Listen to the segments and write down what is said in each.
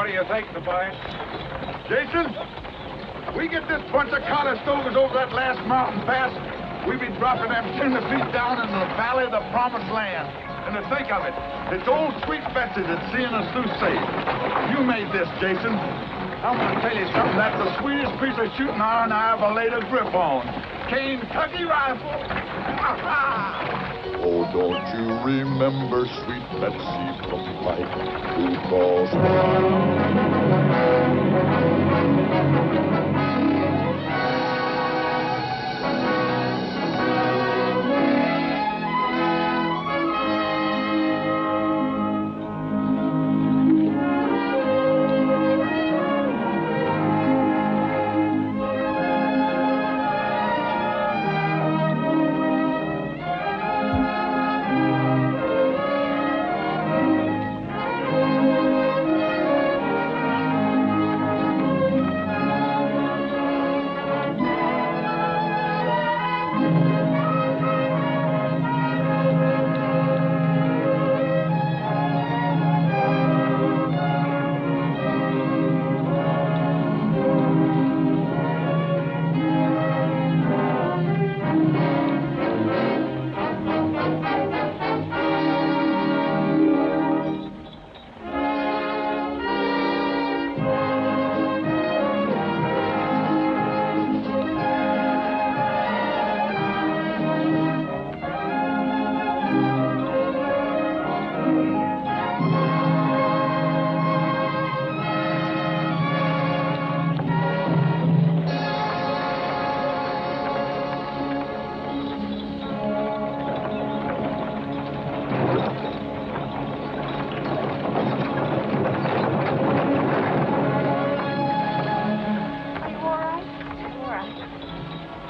What do you think, Tobias? Jason, we get this bunch of Conestogas over that last mountain pass, we be dropping them timber feet down in the valley of the promised land. And to think of it, it's old sweet Betsy that's seeing us through safe. You made this, Jason. I'm going to tell you something. That's the sweetest piece of shooting iron I ever laid a grip on. Kentucky rifle. Oh, don't you remember sweet Betsy from Pike Blue Cross?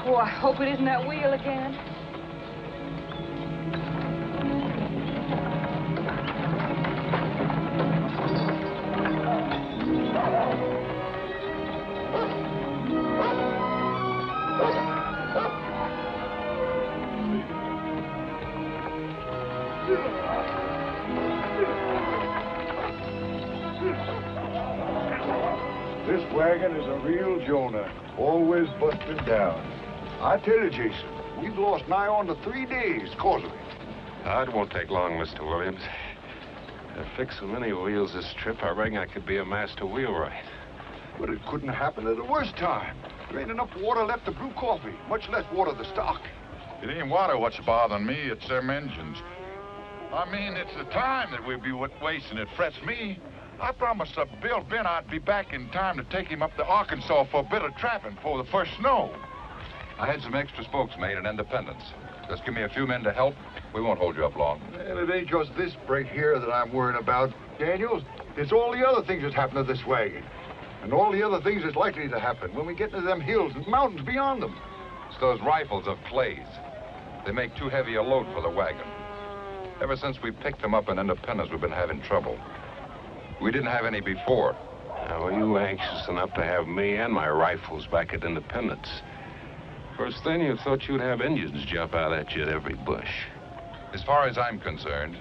Oh, I hope it isn't that wheel again. This wagon is a real Jonah, always busted down. I tell you, Jason, we've lost nigh on to 3 days cause of it. It won't take long, Mr. Williams. I've fixed so many wheels this trip, I reckon I could be a master wheelwright. But it couldn't happen at the worst time. There ain't enough water left to brew coffee, much less water to stock. It ain't water what's bothering me, it's them engines. I mean, it's the time that we'd be wasting. It frets me. I promised Bill Ben I'd be back in time to take him up to Arkansas for a bit of trapping before the first snow. I had some extra spokes made in Independence. Just give me a few men to help. We won't hold you up long. And it ain't just this break here that I'm worrying about, Daniels. It's all the other things that's happened to this wagon. And all the other things that's likely to happen when we get into them hills and mountains beyond them. It's those rifles of Clay's. They make too heavy a load for the wagon. Ever since we picked them up in Independence, we've been having trouble. We didn't have any before. Now, were you anxious enough to have me and my rifles back at Independence? First thing, you thought you'd have Indians jump out at you at every bush. As far as I'm concerned,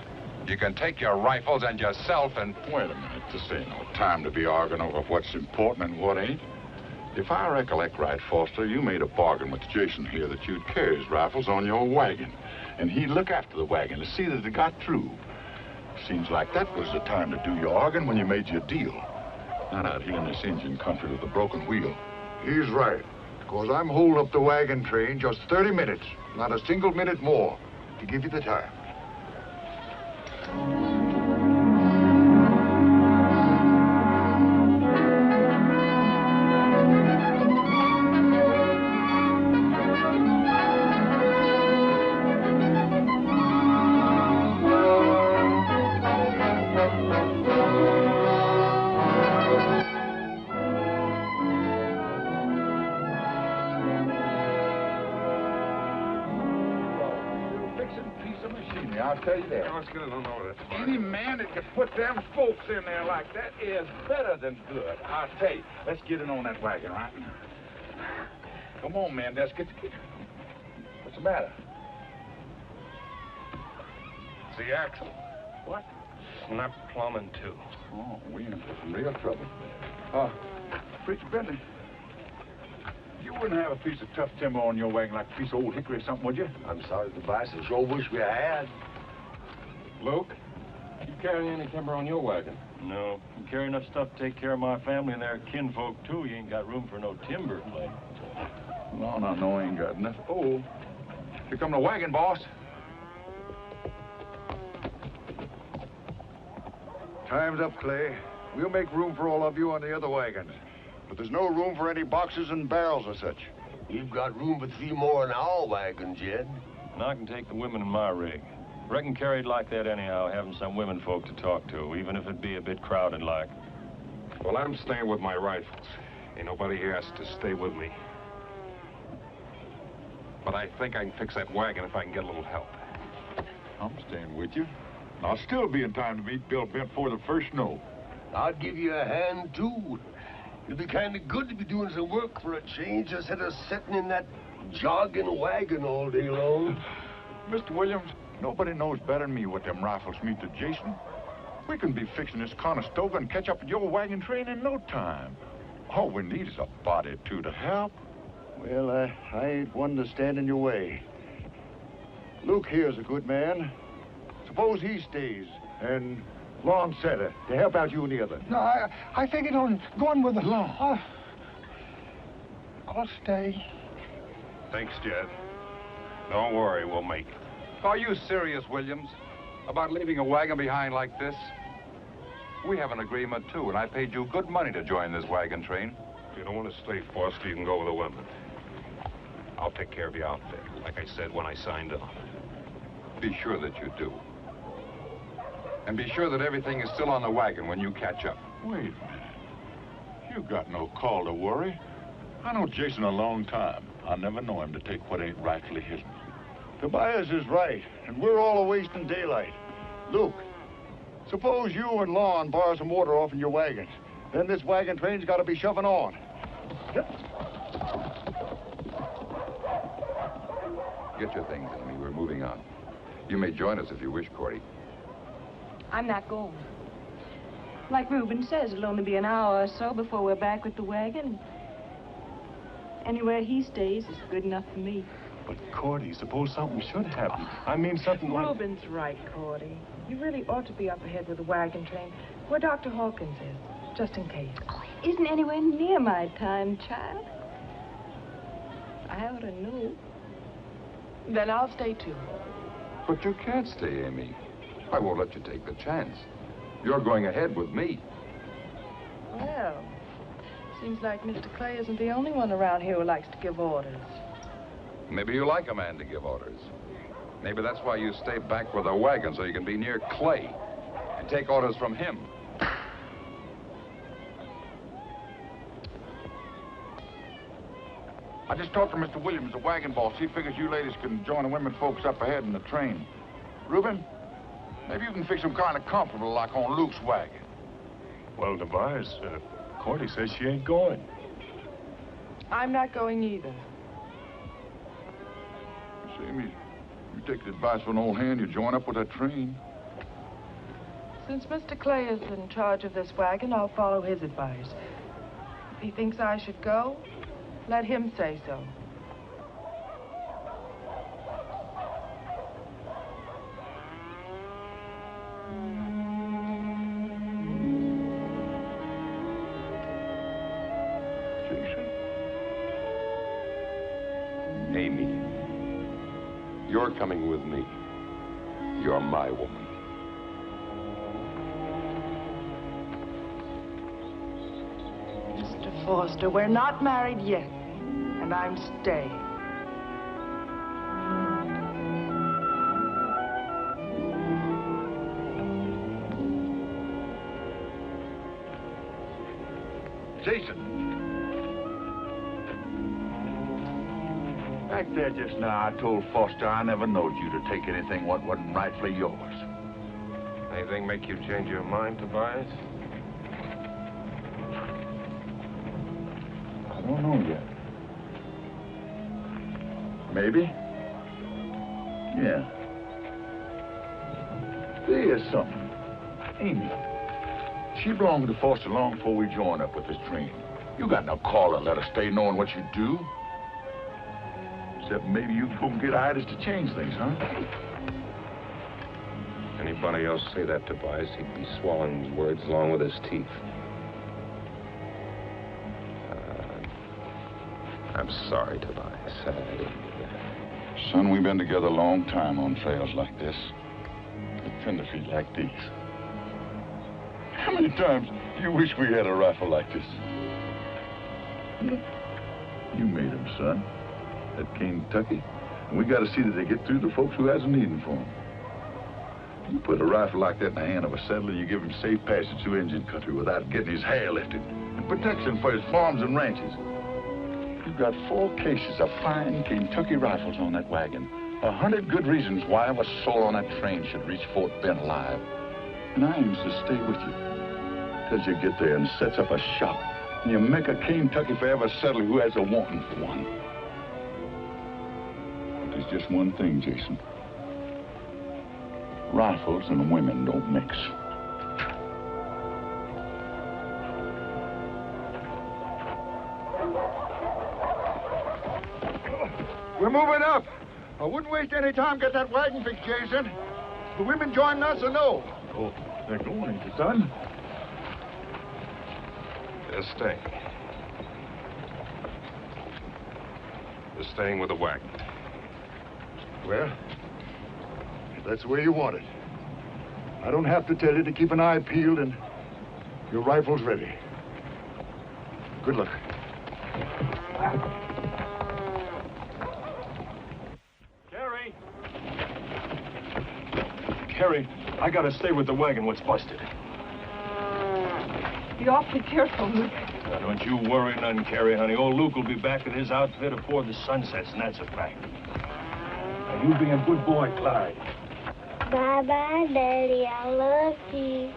you can take your rifles and yourself and... Wait a minute, this ain't no time to be arguing over what's important and what ain't. If I recollect right, Foster, you made a bargain with Jason here that you'd carry his rifles on your wagon, and he'd look after the wagon to see that it got through. Seems like that was the time to do your arguing when you made your deal. Not out here in this Indian country with a broken wheel. He's right. Because I'm holding up the wagon train just 30 minutes, not a single minute more, to give you the time. I'll tell you that. Let's get it on over there. Any man that can put them spokes in there like that is better than good. I'll tell you. Let's get it on that wagon, right? Come on, man. Let's get the... What's the matter? It's the axle. What? not plumbing, too. Oh, we in for some real trouble. Preacher Bentley, you wouldn't have a piece of tough timber on your wagon like a piece of old hickory or something, would you? I'm sorry, Tobias. I sure wish we had. Luke, you carry any timber on your wagon? No. You carry enough stuff to take care of my family and their kinfolk, too. You ain't got room for no timber, Clay. No, I ain't got enough. Oh, here come the wagon, boss. Time's up, Clay. We'll make room for all of you on the other wagons. But there's no room for any boxes and barrels or such. We've got room for 3 more in our wagon, Jed. And I can take the women in my rig. Reckon carried like that anyhow, having some women folk to talk to, even if it be a bit crowded like. Well, I'm staying with my rifles. Ain't nobody here has to stay with me. But I think I can fix that wagon if I can get a little help. I'm staying with you. I'll still be in time to meet Bill Bent before the first snow. I'd give you a hand, too. It'd be kind of good to be doing some work for a change instead of sitting in that jogging wagon all day long. Mr. Williams, nobody knows better than me what them rifles mean to Jason. We can be fixing this Conestoga and catch up with your wagon train in no time. All we need is a body or two to help. Well, I ain't one to stand in your way. Luke here's a good man. Suppose he stays, and Lon Setter to help out you and the other. No, I think it on going with the law. I'll stay. Thanks, Jed. Don't worry, we'll make it. Are you serious, Williams, about leaving a wagon behind like this? We have an agreement, too, and I paid you good money to join this wagon train. If you don't want to stay, Foster, you can go with the women. I'll take care of you out there, like I said when I signed on. Be sure that you do. And be sure that everything is still on the wagon when you catch up. Wait a minute. You got no call to worry. I know Jason a long time. I never know him to take what ain't rightfully his. Tobias is right, and we're all wasting daylight. Luke, suppose you and Lon borrow some water off in your wagons. Then this wagon train's got to be shoving on. Get your things, Amy. We're moving on. You may join us if you wish, Cordy. I'm not going. Like Reuben says, it'll only be an hour or so before we're back with the wagon. Anywhere he stays is good enough for me. But, Cordy, suppose something should happen. I mean, something like... Reuben's right, Cordy. You really ought to be up ahead with the wagon train, where Dr. Hawkins is, just in case. Oh, it isn't anywhere near my time, child. I ought to know. Then I'll stay, too. But you can't stay, Amy. I won't let you take the chance. You're going ahead with me. Well, seems like Mr. Clay isn't the only one around here who likes to give orders. Maybe you like a man to give orders. Maybe that's why you stay back with a wagon, so you can be near Clay and take orders from him. I just talked to Mr. Williams, the wagon boss. He figures you ladies can join the women folks up ahead in the train. Reuben, maybe you can fix them kind of comfortable like on Luke's wagon. Well, Tobias, Cordy says she ain't going. I'm not going either. See, Amy, you take the advice of an old hand, you join up with that train. Since Mr. Clay is in charge of this wagon, I'll follow his advice. If he thinks I should go, let him say so. Jason? Amy, you're coming with me. You're my woman. Mr. Foster, we're not married yet, and I'm staying. Jason. Back there just now, I told Foster I never knowed you to take anything what wasn't rightfully yours. Anything make you change your mind, Tobias? I don't know yet. Maybe. Yeah. There's something. Amy, she belonged to Foster long before we joined up with this train. You got no call to let her stay knowing what you do. Except maybe you can get Idas to change things, huh? Anybody else say that to Tobias, he'd be swallowing words along with his teeth. I'm sorry, Tobias. I didn't do that. Son, we've been together a long time on trails like this. With tender feet like these. How many times do you wish we had a rifle like this? You made him, son. At Kentucky. And we got to see that they get through to folks who has a need for them. You put a rifle like that in the hand of a settler, you give him safe passage through Indian country without getting his hair lifted. And protection for his farms and ranches. You've got 4 cases of fine Kentucky rifles on that wagon. 100 good reasons why a soul on that train should reach Fort Bend alive. And I aims to stay with you. Till you get there and sets up a shop. And you make a Kentucky forever settler who has a wanting for one. But there's just one thing, Jason. Rifles and women don't mix. We're moving up. I wouldn't waste any time get that wagon fixed, Jason. The women joining us or no? Oh, they're going, ain't they, son? They're staying. They're staying with the wagon. Well, if that's the way you want it. I don't have to tell you to keep an eye peeled and your rifle's ready. Good luck. Carrie, I gotta stay with the wagon. What's busted? Be awfully careful, Luke. Now, don't you worry none, Carrie, honey. Old Luke will be back with his outfit before the sun sets, and that's a fact. Now, you be a good boy, Clyde. Bye-bye, Daddy. I love you.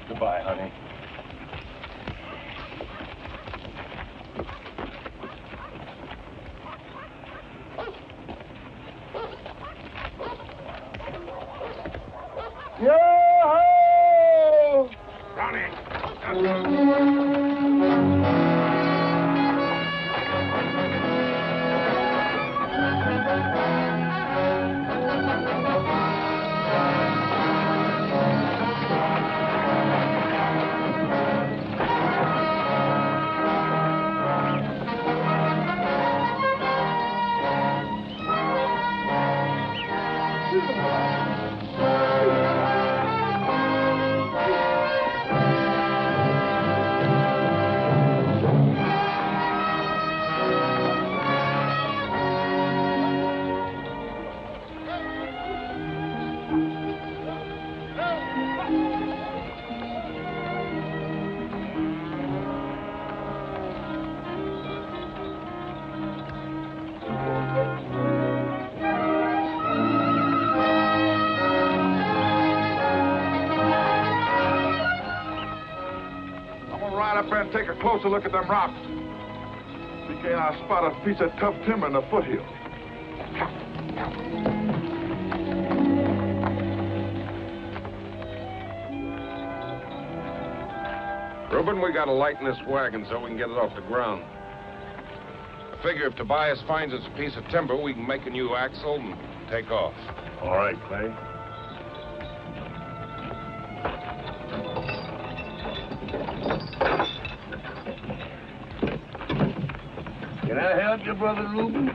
Goodbye, honey. Yo-ho! And take a closer look at them rocks. See, can't I spot a piece of tough timber in the foothill? Reuben, we gotta lighten this wagon so we can get it off the ground. I figure if Tobias finds us a piece of timber, we can make a new axle and take off. All right, Clay. Can I help you, Brother Reuben?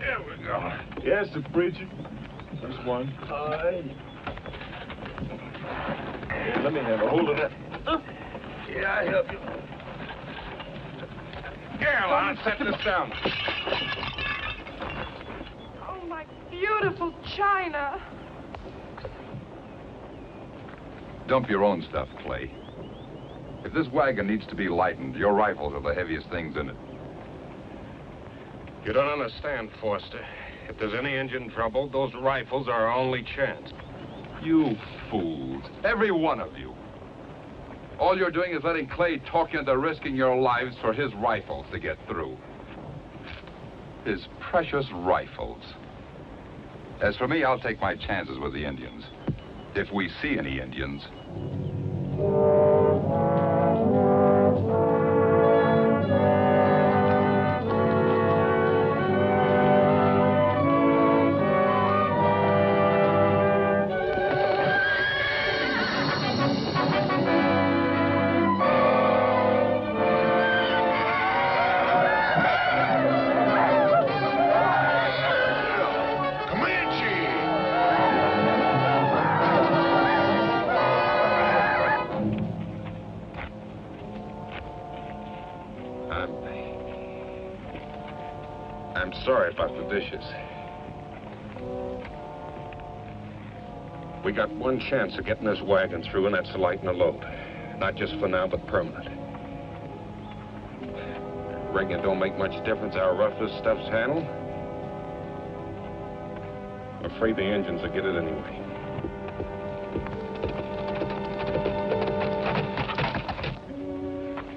There we go. Yes, the preacher. Just one. All right. Here, let me have a hold of that. Yeah, I help you. Here, Lon, set this down. Oh, my beautiful china. Dump your own stuff, Clay. If this wagon needs to be lightened, your rifles are the heaviest things in it. You don't understand, Foster. If there's any engine trouble, those rifles are our only chance. You fools. Every one of you. All you're doing is letting Clay talk you into risking your lives for his rifles to get through. His precious rifles. As for me, I'll take my chances with the Indians. If we see any Indians. I'm sorry about the dishes. We got one chance of getting this wagon through, and that's to lighten the load. Not just for now, but permanent. Reckon it don't make much difference how rough this stuff's handled? I'm afraid the engines will get it anyway.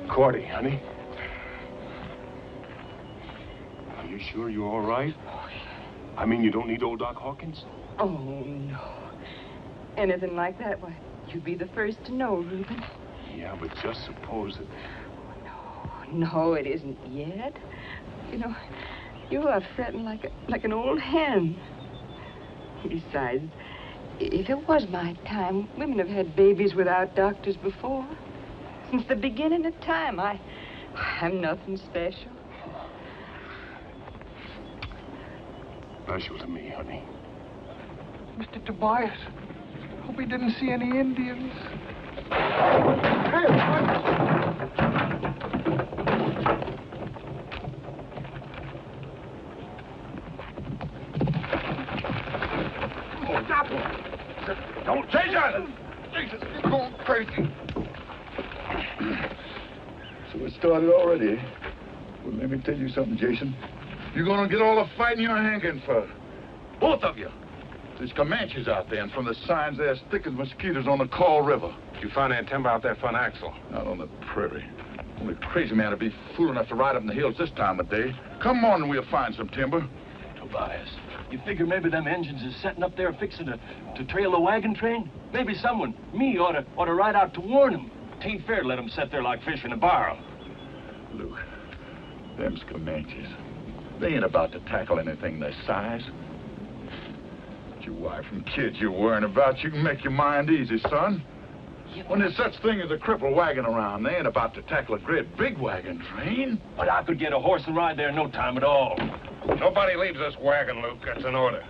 Cordy, honey. Are you sure you're all right? I mean, you don't need old Doc Hawkins? Oh, no. Anything like that, why, you'd be the first to know, Reuben. Yeah, but just suppose that... No, it isn't yet. You know, you are fretting like an old hen. Besides, if it was my time, women have had babies without doctors before. Since the beginning of time, I'm nothing special. Special to me, honey. Mr. Tobias, hope he didn't see any Indians. Hey, stop him! Don't chase us! Jesus, you're going crazy. So it started already, eh? Well, let me tell you something, Jason. You're gonna get all the fighting you're hanging for. Both of you. There's Comanches out there, and from the signs, they're as thick as mosquitoes on the Call River. You found that timber out there for an axle? Out on the prairie. Only a crazy man would be fool enough to ride up in the hills this time of day. Come on and we'll find some timber. Tobias, you figure maybe them engines is setting up there fixing to trail the wagon train? Maybe someone, me, ought to ride out to warn them. Tain't fair to let them sit there like fish in a barrel. Luke, them's Comanches. They ain't about to tackle anything their size. But your wife and kids you're worrying about, you can make your mind easy, son. When there's such thing as a crippled wagon around, they ain't about to tackle a great big wagon train. But I could get a horse and ride there in no time at all. Nobody leaves this wagon, Luke. That's an order.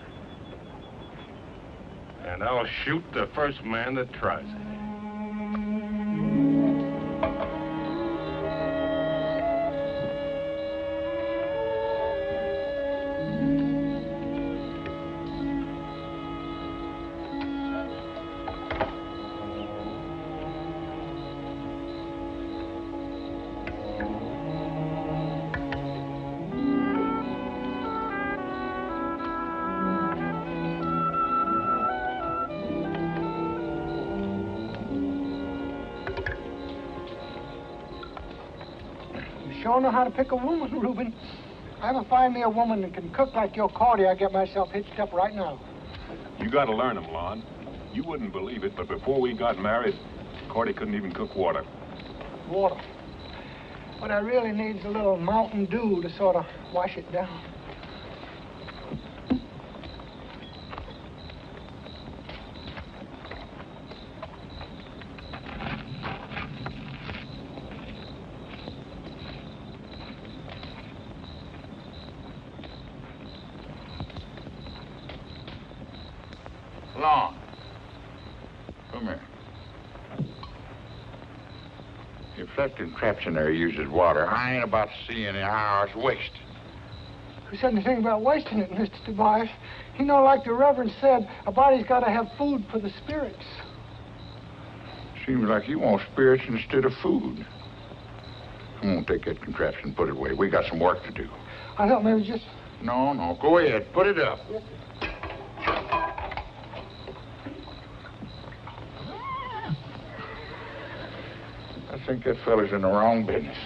And I'll shoot the first man that tries it. Sure know how to pick a woman, Reuben. If I ever find me a woman that can cook like your Cordy, I'll get myself hitched up right now. You got to learn them, Lon. You wouldn't believe it, but before we got married, Cordy couldn't even cook water. Water. What I really need is a little Mountain Dew to sort of wash it down. Lon, come here. If that contraption there uses water, I ain't about to see any hours waste. Who said anything about wasting it, Mr. Tobias? You know, like the Reverend said, a body's got to have food for the spirits. Seems like you want spirits instead of food. Come on, take that contraption and put it away. We got some work to do. I thought maybe just... No, go ahead. Put it up. Yes, I think that fella's in the wrong business.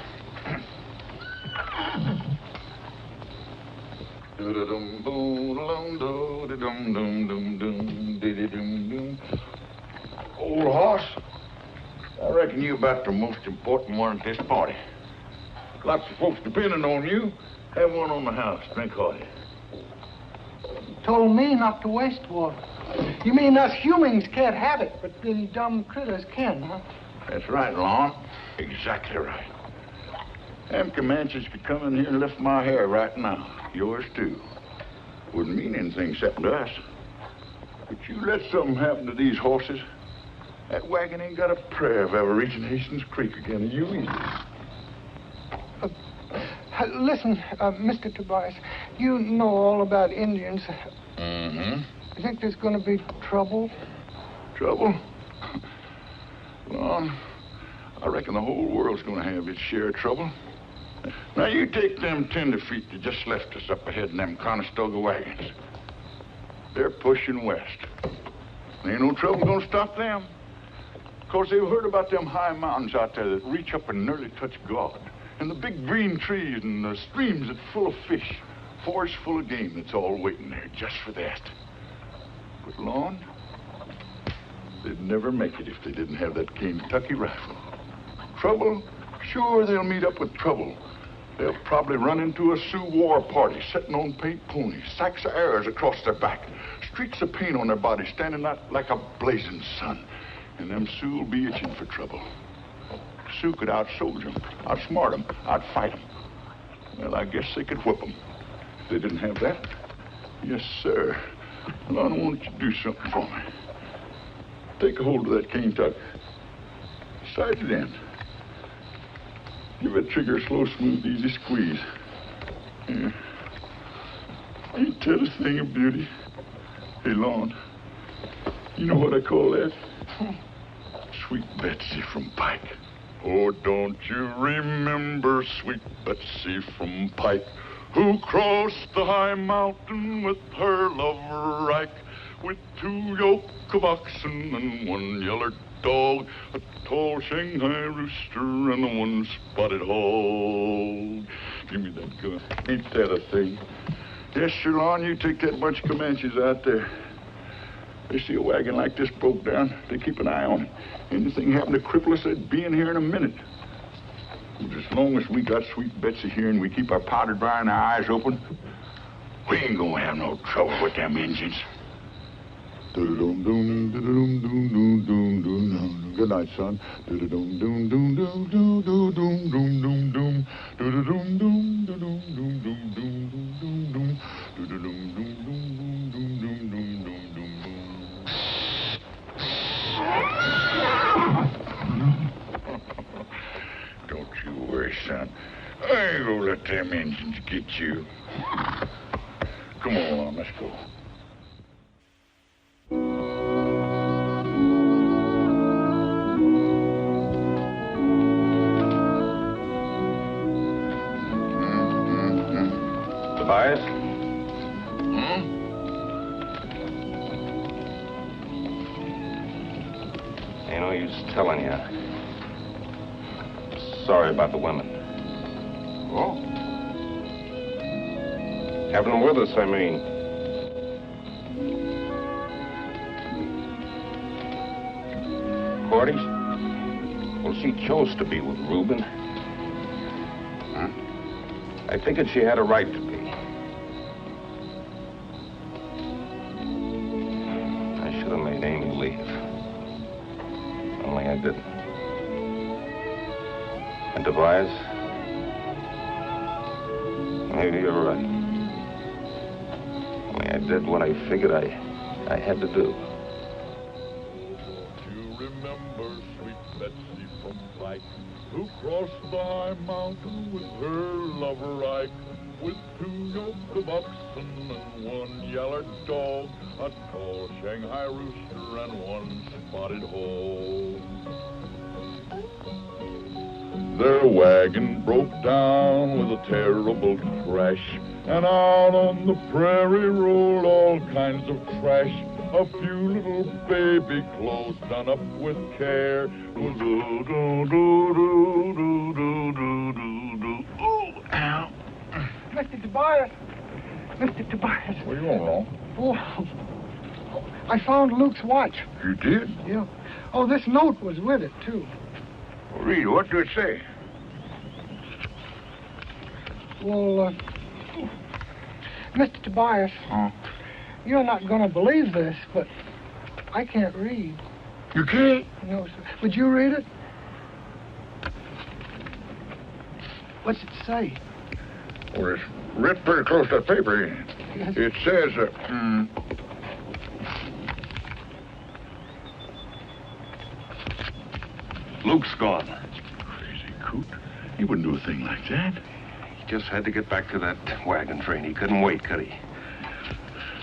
Do-da-dum-boo-da-dum-do, Dum-dum-dum-dum, diddy-dum-dum. Old horse, I reckon you're about the most important one at this party. Lots of folks depending on you. Have one on the house. Drink hearty. Told me not to waste water. You mean us humans can't have it, but them dumb critters can, huh? That's right, Lon. Exactly right. Them Comanches could come in here and lift my hair right now. Yours, too. Wouldn't mean anything except to us. But you let something happen to these horses, that wagon ain't got a prayer of ever reaching Hastings Creek again, and you either. Listen, Mr. Tobias, you know all about Indians. Mm-hmm. You think there's going to be trouble? Trouble? Well, I reckon the whole world's going to have its share of trouble. Now, you take them tenderfeet that just left us up ahead in them Conestoga wagons. They're pushing west. There ain't no trouble going to stop them. Of course, they've heard about them high mountains out there that reach up and nearly touch God. And the big green trees and the streams that's full of fish. Forests full of game that's all waiting there just for that. But, Lon, they'd never make it if they didn't have that Kentucky rifle. Trouble? Sure, they'll meet up with trouble. They'll probably run into a Sioux war party sitting on paint ponies, sacks of arrows across their back, streaks of paint on their bodies, standing out like a blazing sun. And them Sioux will be itching for trouble. Sioux could out-soldier them, outsmart them, outfight them. Well, I guess they could whip them. If they didn't have that, yes, sir. Well, I want you to do something for me. Take a hold of that cane tuck. Sight it in. Give that trigger a slow, smooth, easy squeeze. Yeah. Ain't that a thing of beauty? Hey, Lon, you know what I call that? Sweet Betsy from Pike. Oh, don't you remember sweet Betsy from Pike, who crossed the high mountain with her lover Ike, with 2 yoke of oxen and 1 yeller dog, a tall Shanghai rooster and 1 spotted hog. Give me that gun. Ain't that a thing? Yes, sir, Lon, you take that bunch of Comanches out there. They see a wagon like this broke down, they keep an eye on it. Anything happen to cripple us, they'd be in here in a minute. But as long as we got Sweet Betsy here and we keep our powder dry and our eyes open, we ain't gonna have no trouble with them Injuns. Good night, son. Don't you worry, son. I ain't gonna let them Injuns get you. Come on, let's go. Tobias? Ain't no use telling you. Sorry about the women. Oh? Having them with us, I mean. Cordy? Well, she chose to be with Reuben. Huh? I figured she had a right to be. I should have made Amy leave. Only I didn't. And Tobias, maybe you're right. Only I did what I figured I had to do. You remember sweet Betsy from Pike, who crossed the high mountain with her lover Ike, with 2 yoke of oxen and 1 yeller dog, a tall Shanghai rooster and 1 spotted hog. Their wagon broke down with a terrible crash, and out on the prairie rolled all kinds of trash. A few little baby clothes done up with care. Oh, ow. Mr. Tobias. Mr. Tobias. Where you going, Ron? Oh, I found Luke's watch. You did? Yeah. Oh, this note was with it, too. Well, read it. What did it say? Well, Mr. Tobias, Huh? you're not going to believe this, but I can't read. You can't? No, sir. Would you read it? What's it say? Well, it's written pretty close to the paper. Yes. It says, Luke's gone. Crazy coot. He wouldn't do a thing like that. He just had to get back to that wagon train. He couldn't wait, could he?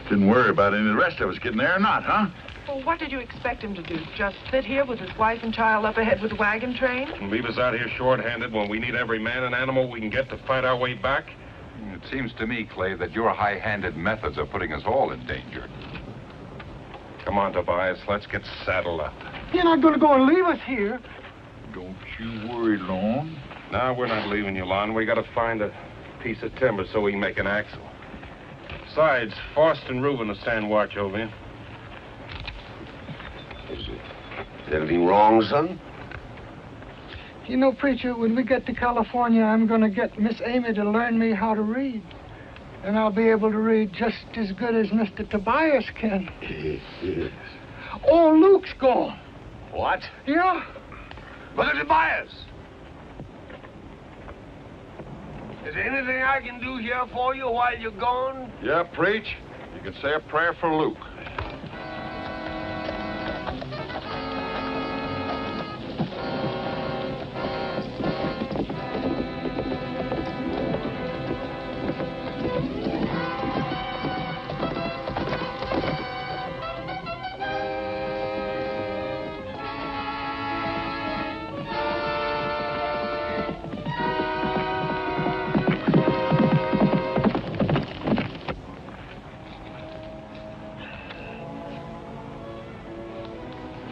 Didn't worry about any of the rest of us getting there or not, huh? Well, what did you expect him to do? Just sit here with his wife and child up ahead with the wagon train? And leave us out here short-handed when we need every man and animal we can get to fight our way back? It seems to me, Clay, that your high-handed methods are putting us all in danger. Come on, Tobias, let's get saddled up. You're not going to go and leave us here. Don't you worry, Lon. No, we're not leaving you, Lon. We gotta find a piece of timber so we can make an axle. Besides, Faust and Reuben will stand watch over you. Is anything wrong, son? You know, preacher, when we get to California, I'm going to get Miss Amy to learn me how to read. And I'll be able to read just as good as Mr. Tobias can. Yes. Oh, Luke's gone. What? Yeah? Brother Tobias! Is there anything I can do here for you while you're gone? Yeah, preach. You can say a prayer for Luke.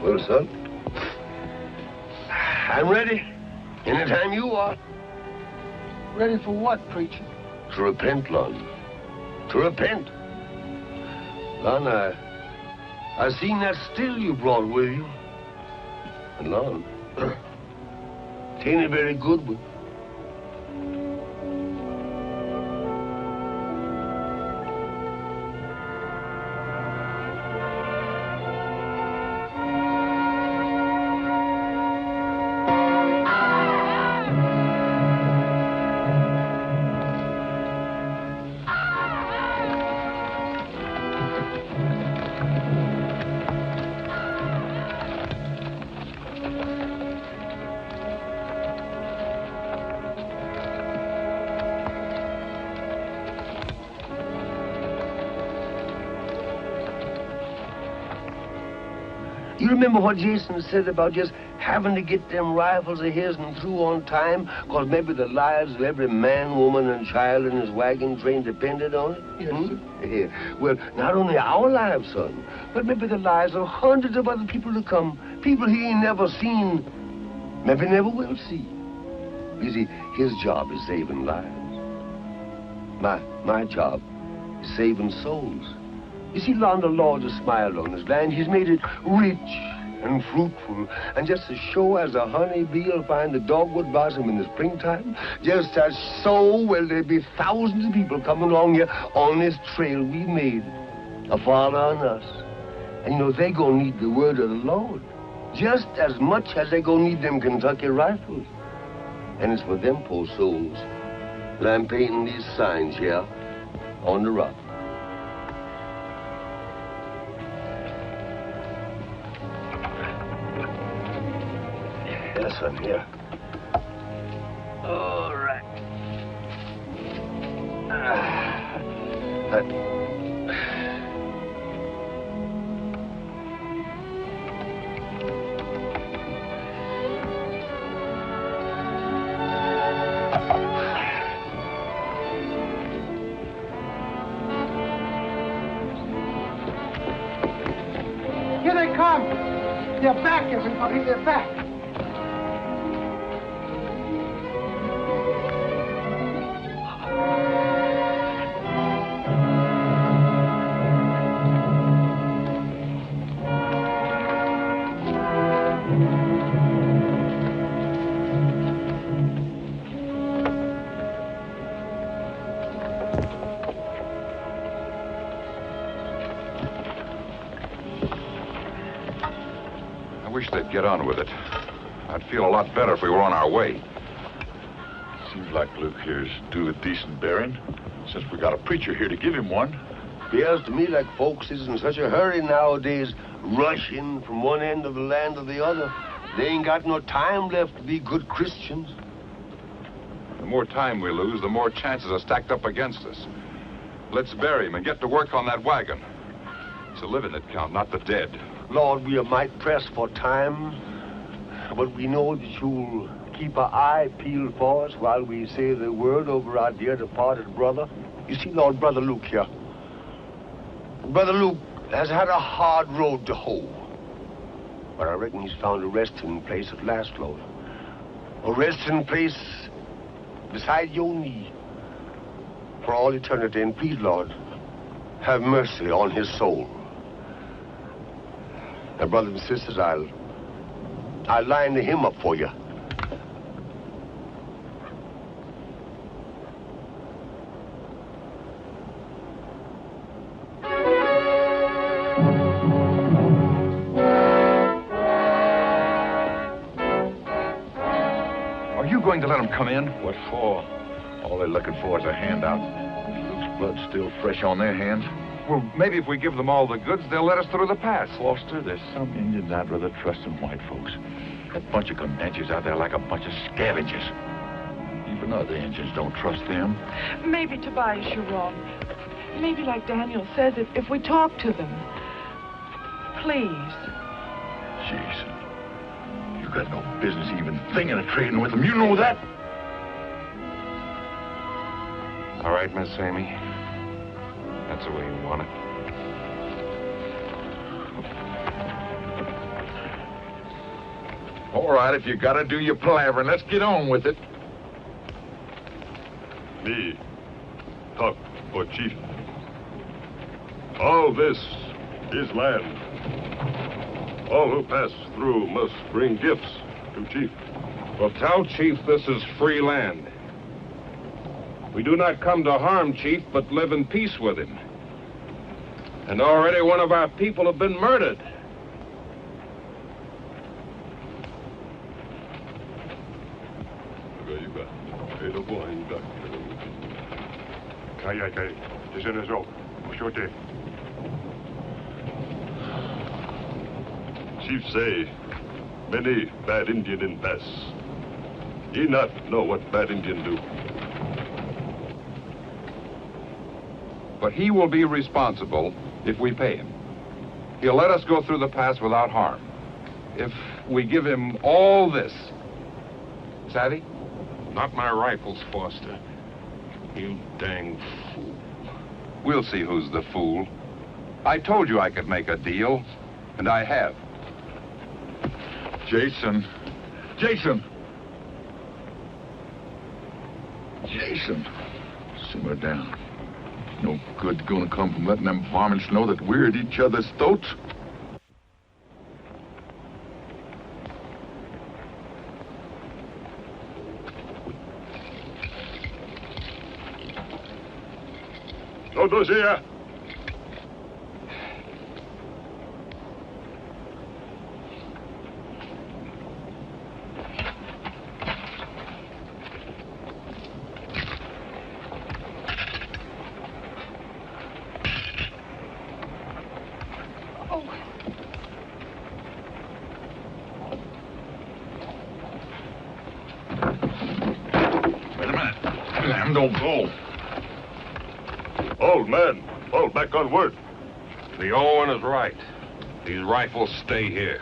Well, son, I'm ready. Anytime you are. Ready for what, preacher? To repent, Lon. To repent. Lon, I seen that still you brought with you. And Lon, it ain't a very good one. You remember what Jason said about just having to get them rifles of his and through on time? Because maybe the lives of every man, woman, and child in his wagon train depended on it? Yes, sir. Yeah. Well, not only our lives, son, but maybe the lives of hundreds of other people to come. People he ain't never seen, maybe never will see. You see, his job is saving lives. My job is saving souls. You see, Lon, the Lord has smiled on this land. He's made it rich and fruitful. And just as sure as a honeybee will find the dogwood blossom in the springtime, just as so will there be thousands of people coming along here on this trail we made, a father on us. And, you know, they gonna need the word of the Lord just as much as they gonna need them Kentucky rifles. And it's for them poor souls that I'm painting these signs here on the rock. Yes, son, here. All right. Here they come. They're back, everybody. They're back. wish they'd get on with it. I'd feel a lot better if we were on our way. Seems like Luke here's due a decent bearing, since we got a preacher here to give him one. Appears to me like folks is in such a hurry nowadays, rushing from one end of the land to the other. They ain't got no time left to be good Christians. The more time we lose, the more chances are stacked up against us. Let's bury him and get to work on that wagon. It's the living that count, not the dead. Lord, we are might pressed for time, but we know that you'll keep our eye peeled for us while we say the word over our dear departed brother. You see, Lord, Brother Luke here. Brother Luke has had a hard road to hoe. But I reckon he's found a resting place at last, Lord. A resting place beside your knee for all eternity. And please, Lord, have mercy on his soul. Now, brothers and sisters, I'll line the hymn up for you. Are you going to let him come in? What for? All they're looking for is a handout. Luke's blood's still fresh on their hands. Well, maybe if we give them all the goods, they'll let us through the pass. Foster, there's some Indians I'd rather trust than white folks. That bunch of Comanches out there like a bunch of scavengers. Even other Indians don't trust them. Maybe, Tobias, you're wrong. Maybe, like Daniel says, if we talk to them. Please. Jason, you got no business even thinking of trading with them. You know that? All right, Miss Amy. That's the way you want it. All right, if you gotta do your palavering, let's get on with it. Me, talk for chief. All this is land. All who pass through must bring gifts to chief. Well, tell Chief this is free land. We do not come to harm Chief, but live in peace with him. And already one of our people have been murdered. Chief say, many bad Indian in pass. He not know what bad Indian do. But he will be responsible if we pay him. He'll let us go through the pass without harm. If we give him all this. Savvy? Not my rifles, Foster. You dang fool. We'll see who's the fool. I told you I could make a deal, and I have. Jason. Jason! Jason. Simmer down. No good gonna come from letting them varmints know that we're at each other's throats. Todos here. Don't go. Old man, fall back on word. The old one is right. These rifles stay here.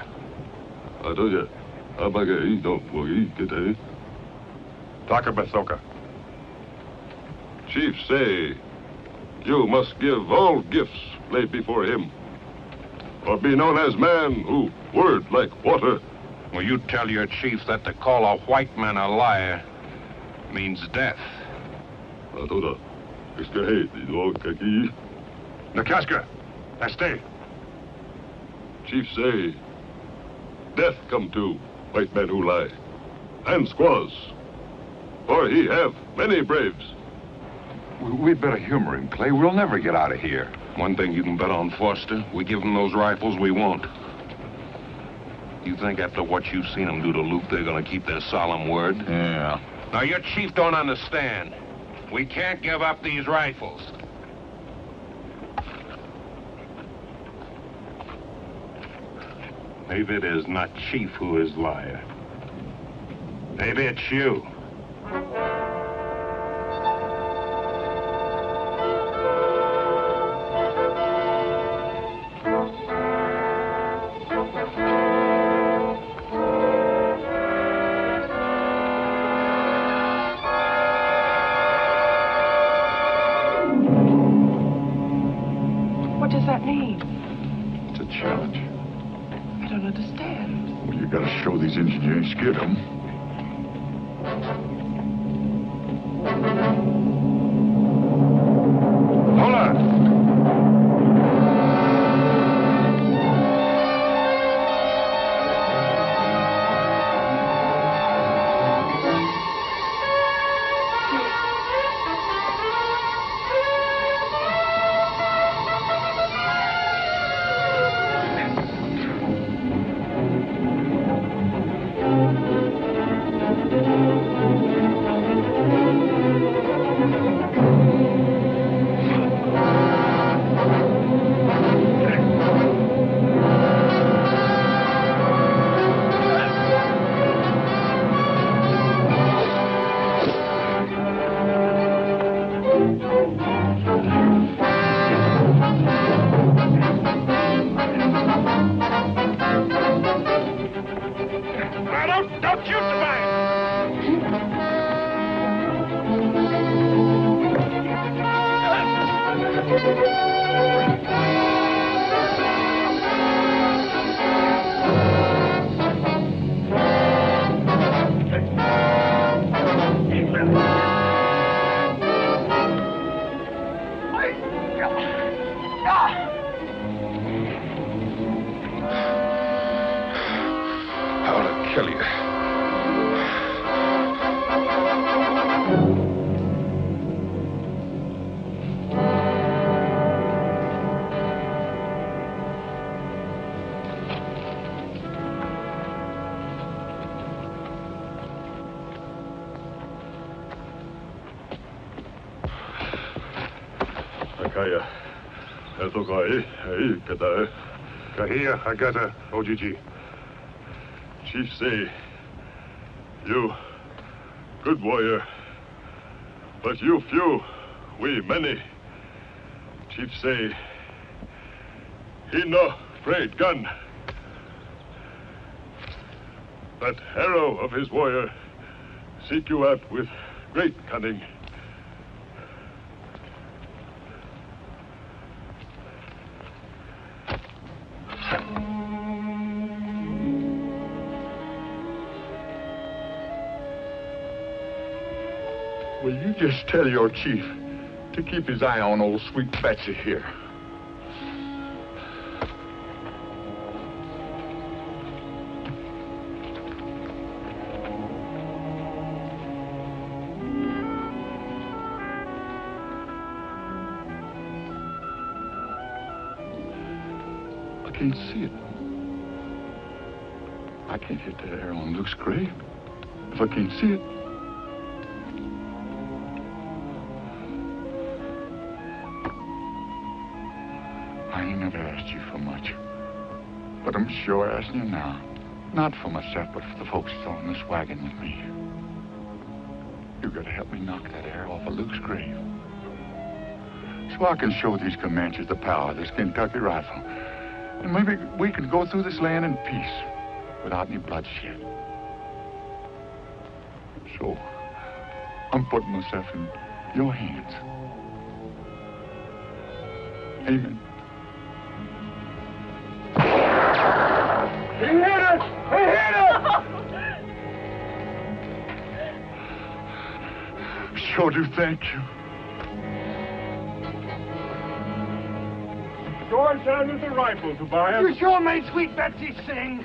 Takabasoka. Chief say, you must give all gifts laid before him, or be known as man who word like water. Well, you tell your chief that to call a white man a liar means death. Nakaska, stay. Chief say, death come to white men who lie, and squaws, for he have many braves. We'd better humor him, Clay. We'll never get out of here. One thing you can bet on, Foster, we give him those rifles we want. You think after what you've seen them do to Luke, they're gonna keep their solemn word? Yeah. Now, your chief don't understand. We can't give up these rifles. Maybe it is not Chief who is liar. Maybe it's you. What does that mean? It's a challenge. I don't understand. Well, you gotta show these Indians you ain't scared of them. Hold on. Don't shoot the man! I ought to kill you. Kaya, eto kai, ei kata. Kahia, agata, OGG. Chief say, you, good warrior, but you few, we many. Chief say, he no afraid gun. That arrow of his warrior seek you out with great cunning. Will you just tell your chief to keep his eye on old sweet Betsy here? I can't see it. I can't hit that arrow on Luke's grave if I can't see it. I ain't never asked you for much, but I'm sure asking you now. Not for myself, but for the folks that's on this wagon with me. You gotta help me knock that arrow off of Luke's grave, so I can show these Comanches the power of this Kentucky rifle, and maybe we can go through this land in peace without any bloodshed. So I'm putting myself in your hands. Amen. He hit us! He hit us! Sure do thank you. Go and sound with the rifle, Tobias. You sure made Sweet Betsy sing.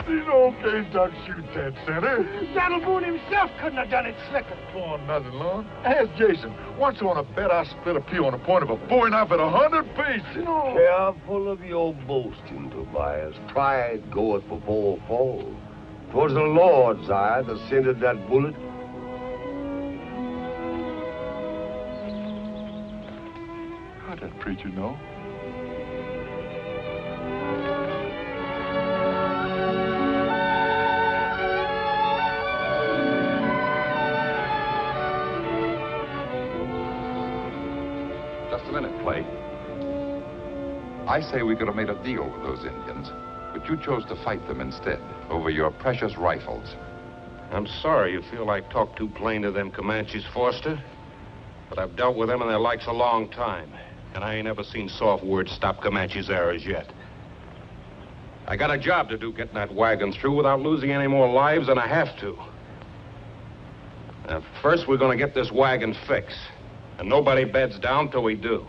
These old K-Ducks shoot that center. Donald Boone himself couldn't have done it slicker. Oh, nothing, Lord. Ask Jason. Once on a bet, I split a pea on the point of a bowie knife at 100 pieces. No. Careful of your boasting, Tobias. Pride goeth before a fall. 'Twas the Lord's eye that scented that bullet. How'd that preacher know? Just a minute, Clay. I say we could have made a deal with those Indians, but you chose to fight them instead, over your precious rifles. I'm sorry you feel I talk too plain to them Comanches, Foster. But I've dealt with them and their likes a long time. And I ain't ever seen soft words stop Comanches' arrows yet. I got a job to do getting that wagon through without losing any more lives than I have to. Now, first, we're gonna get this wagon fixed. And nobody beds down till we do.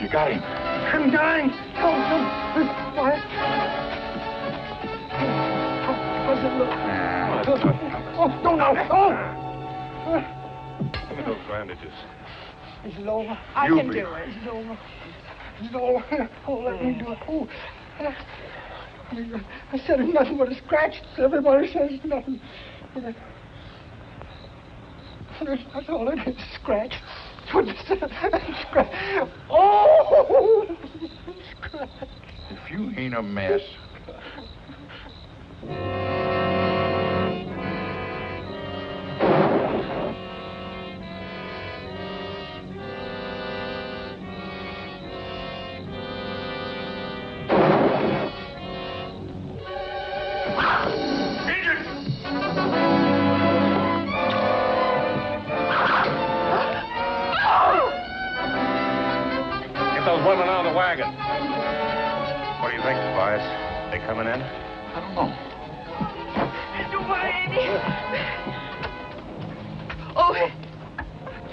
You got him. I'm dying. What? How does it look? Oh, don't know. Oh! Give me those bandages. Is it over? I can do it. Is it over? Is it over? Oh, let me do it. Oh. I said it's nothing but a scratch. Everybody says it's nothing. That's all it is, scratch. That's what it said. Scratch. Oh! Scratch. If you ain't a mess. swimming out of the wagon. What do you think, Tobias? They coming in? I don't know. Oh,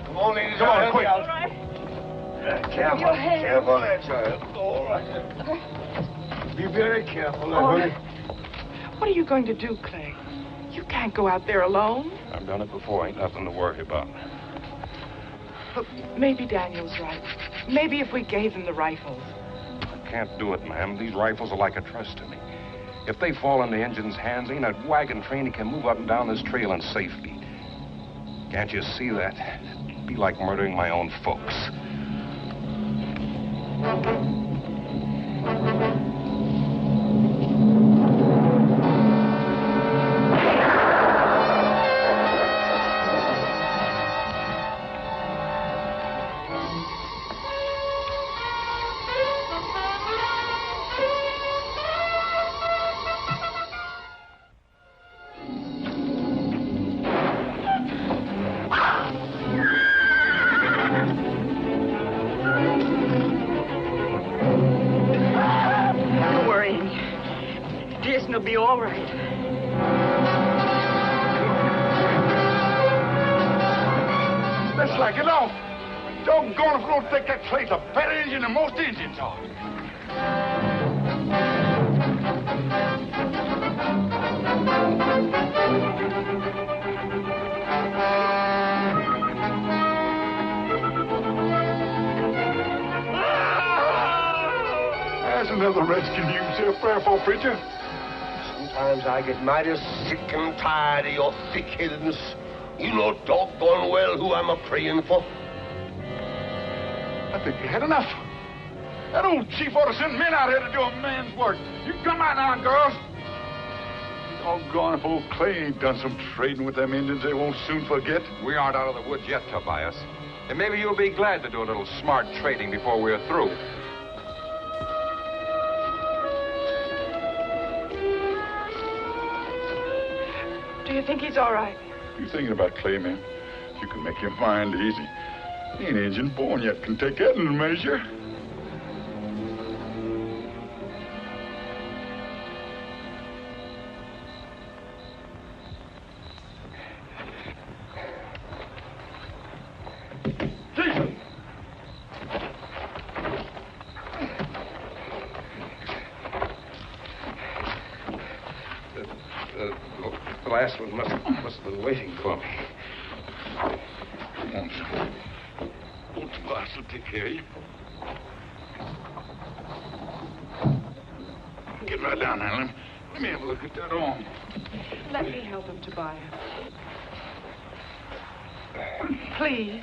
Come on, ladies. Come on, quick. all right. Careful. Your hand. Careful there, child. All right. Be very careful there, All honey. right. What are you going to do, Clay? You can't go out there alone. I've done it before. Ain't nothing to worry about. Look, maybe Daniel's right. Maybe if we gave him the rifles. I can't do it, ma'am. These rifles are like a trust to me. If they fall in the engine's hands, ain't a wagon train that can move up and down this trail in safety. Can't you see that? It'd be like murdering my own folks. Don't worry. Jason will be all right. Let's slack it off. Doggone if we don't think that Clay's a better engine than most engines are. There's another redskin you can say a prayer for, preacher. Sometimes I get mighty sick and tired of your thick-headedness. You know doggone well who I'm a-praying for. I think you had enough. That old chief ought to send men out here to do a man's work. You come out now, girls. Doggone if old Clay ain't done some trading with them Indians they won't soon forget. We aren't out of the woods yet, Tobias. And maybe you'll be glad to do a little smart trading before we're through. Do you think he's all right? You thinking about Clay, man? You can make your mind easy. He ain't Injun born yet, can take that in a measure. Jason! The last one must have been waiting for me. Come on, son. Old Tobias will take care of you. Get right down there. Let me have a look at that arm. Let me help him, Tobias. Please.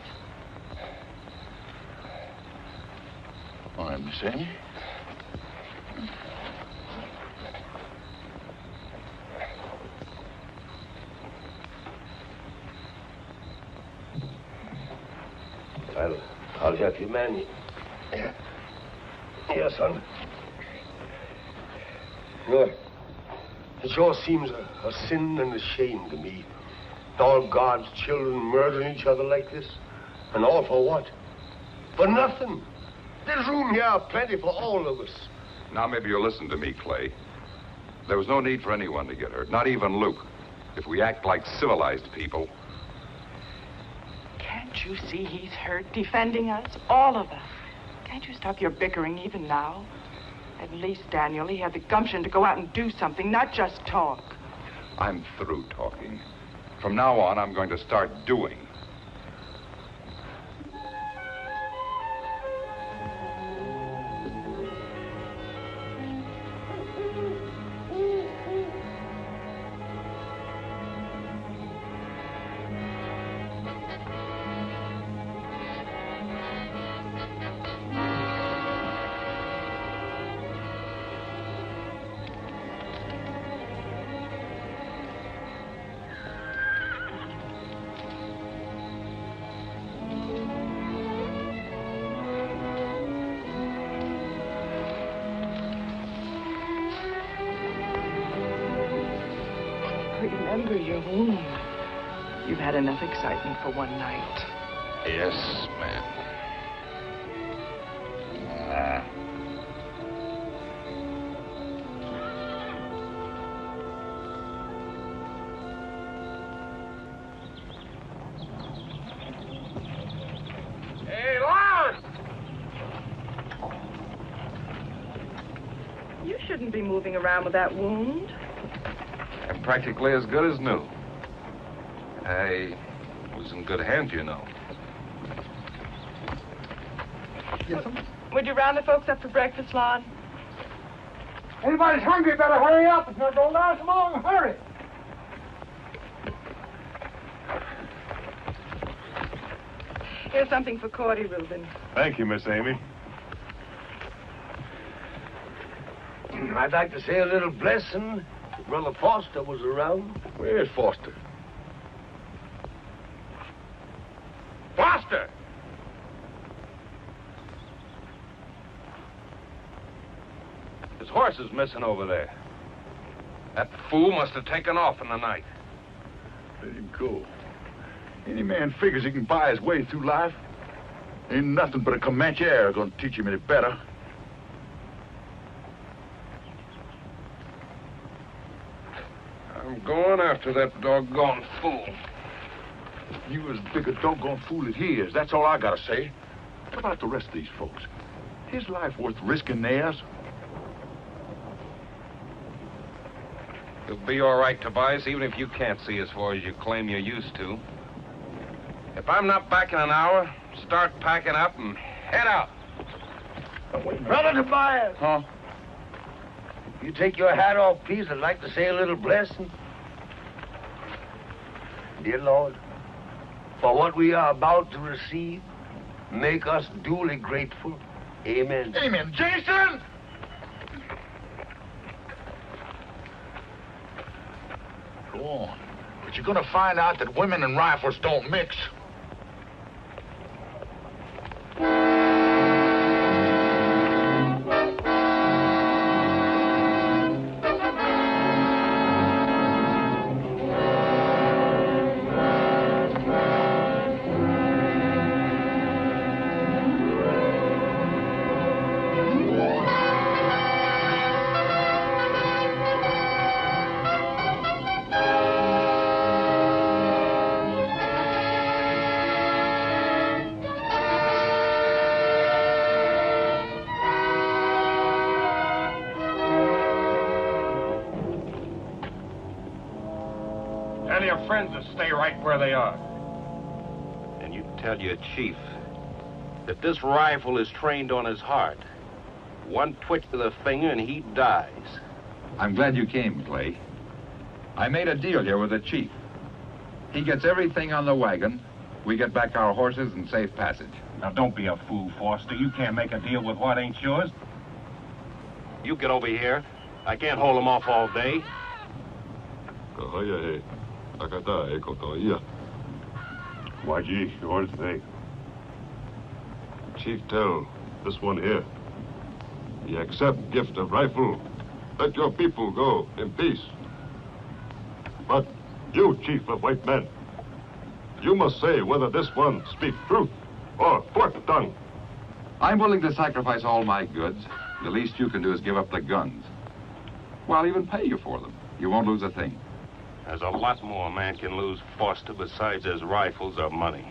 All right, Miss Amy. I'll help you, man. Here, son. You know, it sure seems a sin and a shame to me. All God's children murdering each other like this. And all for what? For nothing. There's room here plenty for all of us. Now maybe you'll listen to me, Clay. There was no need for anyone to get hurt, not even Luke. If we act like civilized people. Can't you see he's hurt, defending us, all of us? Can't you stop your bickering even now? At least, Daniel, he had the gumption to go out and do something, not just talk. I'm through talking. From now on, I'm going to start doing. Remember your wound. You've had enough excitement for one night. Yes, ma'am. Hey, Lon! You shouldn't be moving around with that wound. I'm practically as good as new. I was in good hands, you know. Yes, sir. Would you round the folks up for breakfast, Lon? Anybody's hungry, better hurry up. It's not going to last long. Hurry. Here's something for Cordy, Reuben. Thank you, Miss Amy. I'd like to say a little blessing if Brother Foster was around. Where's Foster? Foster! His horse is missing over there. That fool must have taken off in the night. Let him go. Any man figures he can buy his way through life. Ain't nothing but a Comanche air gonna teach him any better. I'm going after that doggone fool. You as big a doggone fool as he is. That's all I gotta say. What about the rest of these folks? His life worth risking theirs? You'll be all right, Tobias, even if you can't see as far as you claim you used to. If I'm not back in an hour, start packing up and head out. Brother Tobias! Huh? You take your hat off, please. I'd like to say a little blessing. Dear Lord, for what we are about to receive, make us duly grateful. Amen. Amen. Jason! Go on. But you're gonna find out that women and rifles don't mix. Tell your friends to stay right where they are. And you tell your chief that this rifle is trained on his heart. One twitch of the finger and he dies. I'm glad you came, Clay. I made a deal here with the chief. He gets everything on the wagon. We get back our horses and safe passage. Now, don't be a fool, Foster. You can't make a deal with what ain't yours. You get over here. I can't hold him off all day. YG, the orders today. Chief, tell this one here. He accept gift of rifle. Let your people go in peace. But you, chief of white men, you must say whether this one speak truth or fork tongue. I'm willing to sacrifice all my goods. The least you can do is give up the guns. Well, I'll even pay you for them. You won't lose a thing. There's a lot more a man can lose, Foster, besides his rifles or money.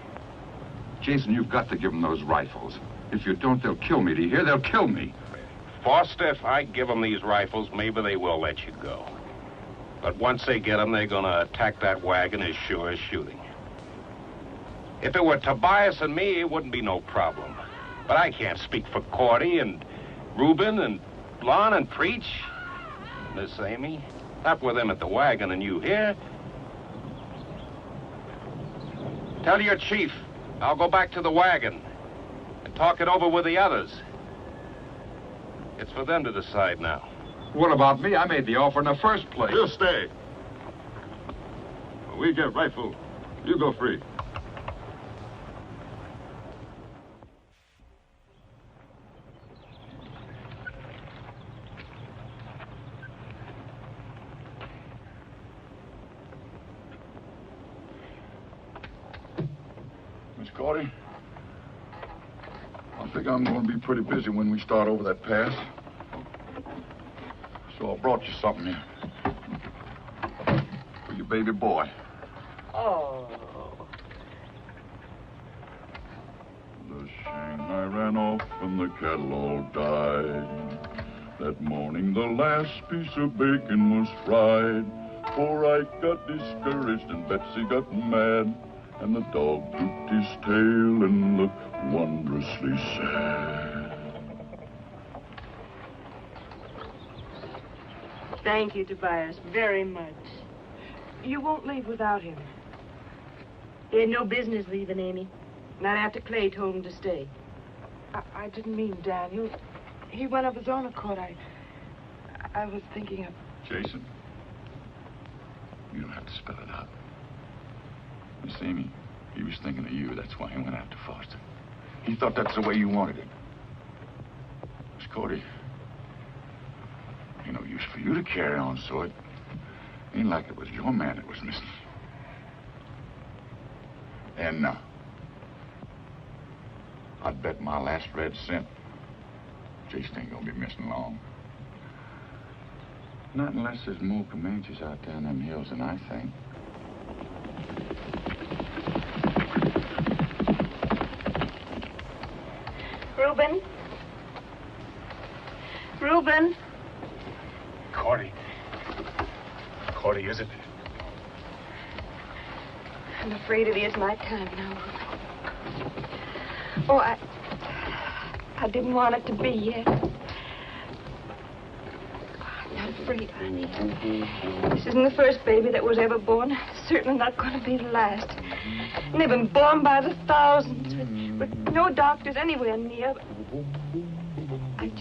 Jason, you've got to give them those rifles. If you don't, they'll kill me. Do you hear? They'll kill me. Foster, if I give them these rifles, maybe they will let you go. But once they get them, they're going to attack that wagon as sure as shooting. If it were Tobias and me, it wouldn't be no problem. But I can't speak for Cordy and Reuben and Lon and Preach. Miss Amy, not with them at the wagon and you here. Tell your chief I'll go back to the wagon and talk it over with the others. It's for them to decide now. What about me? I made the offer in the first place. You stay. When we get rifle, you go free. Miss Cordy, I figure I'm going to be pretty busy when we start over that pass. So I brought you something here. For your baby boy. Oh. The Shanghai ran off and the cattle all died. That morning the last piece of bacon was fried. Poor Ike got discouraged and Betsy got mad. And the dog drooped his tail and looked wondrously sad. Thank you, Tobias, very much. You won't leave without him. He had no business leaving, Amy. Not after Clay told him to stay. I didn't mean Daniel. He went of his own accord. I was thinking of... Jason, you don't have to spell it out. Miss Amy, he was thinking of you. That's why he went after Foster. He thought that's the way you wanted it. Miss Cody, ain't no use for you to carry on, so it ain't like it was your man that was missing. And I'd bet my last red cent Jason ain't gonna be missing long. Not unless there's more Comanches out there in them hills than I think. Reuben? Reuben? Cordy. Cordy, is it? I'm afraid it is my time now, Reuben. Oh, I didn't want it to be yet. I'm not afraid, honey. This isn't the first baby that was ever born. It's certainly not going to be the last. And they've been born by the thousands with no doctors anywhere near. I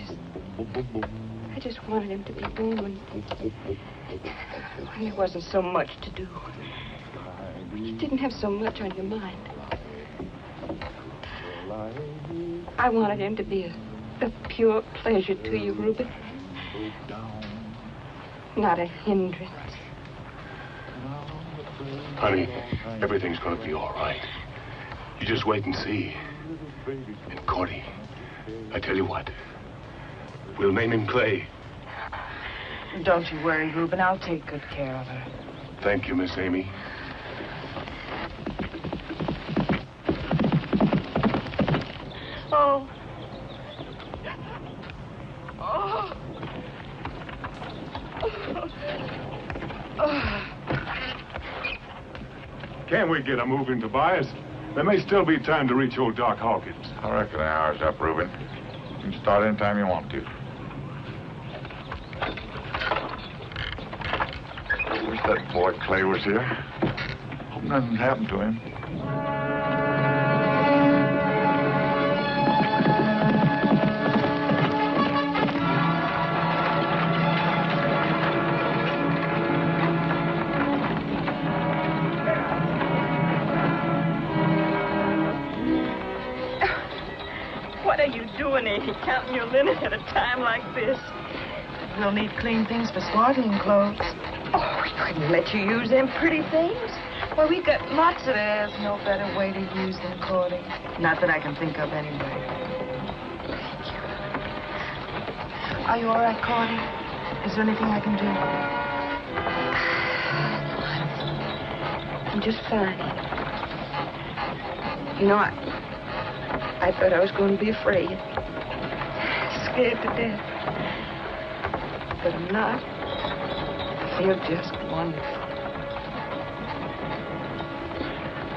just wanted him to be born when there wasn't so much to do. When you didn't have so much on your mind. I wanted him to be a pure pleasure to you, Reuben. Not a hindrance. Honey, everything's going to be all right. You just wait and see. And Cordy, I tell you what, we'll name him Clay. Don't you worry, Reuben. I'll take good care of her. Thank you, Miss Amy. Oh. Oh. Oh. Can't we get a move in, Tobias? There may still be time to reach old Doc Hawkins. I reckon the hour's up, Reuben. You can start anytime you want to. Wish that boy Clay was here. Hope nothing happened to him. What are you doing, Amy, counting your linen at a time like this? We'll need clean things for swaddling clothes. Oh, we couldn't let you use them pretty things. Well, we've got lots of... There's no better way to use them, Cordy. Not that I can think of anyway. Thank you. Are you all right, Cordy? Is there anything I can do? I'm just fine. You know, I thought I was going to be afraid. Scared to death. But I'm not. I feel just wonderful.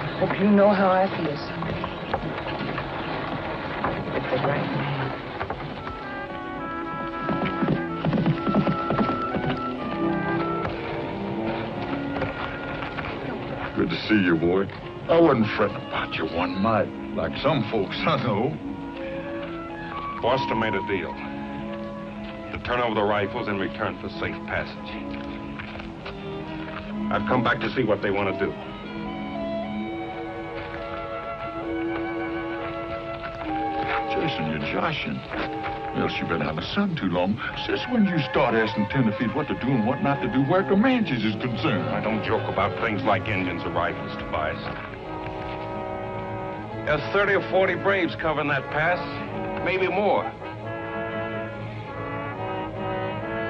I hope you know how I feel someday. With the right man. Good to see you, boy. I wasn't fretting about you one mite, like some folks I know. Foster made a deal. To turn over the rifles in return for safe passage. I've come back to see what they want to do. Jason, you're joshing. Else you've been out in the sun too long. Since when you start asking tenderfeet what to do and what not to do where Comanches is concerned? I don't joke about things like Indians or rifles, Tobias. There's 30 or 40 braves covering that pass. maybe more.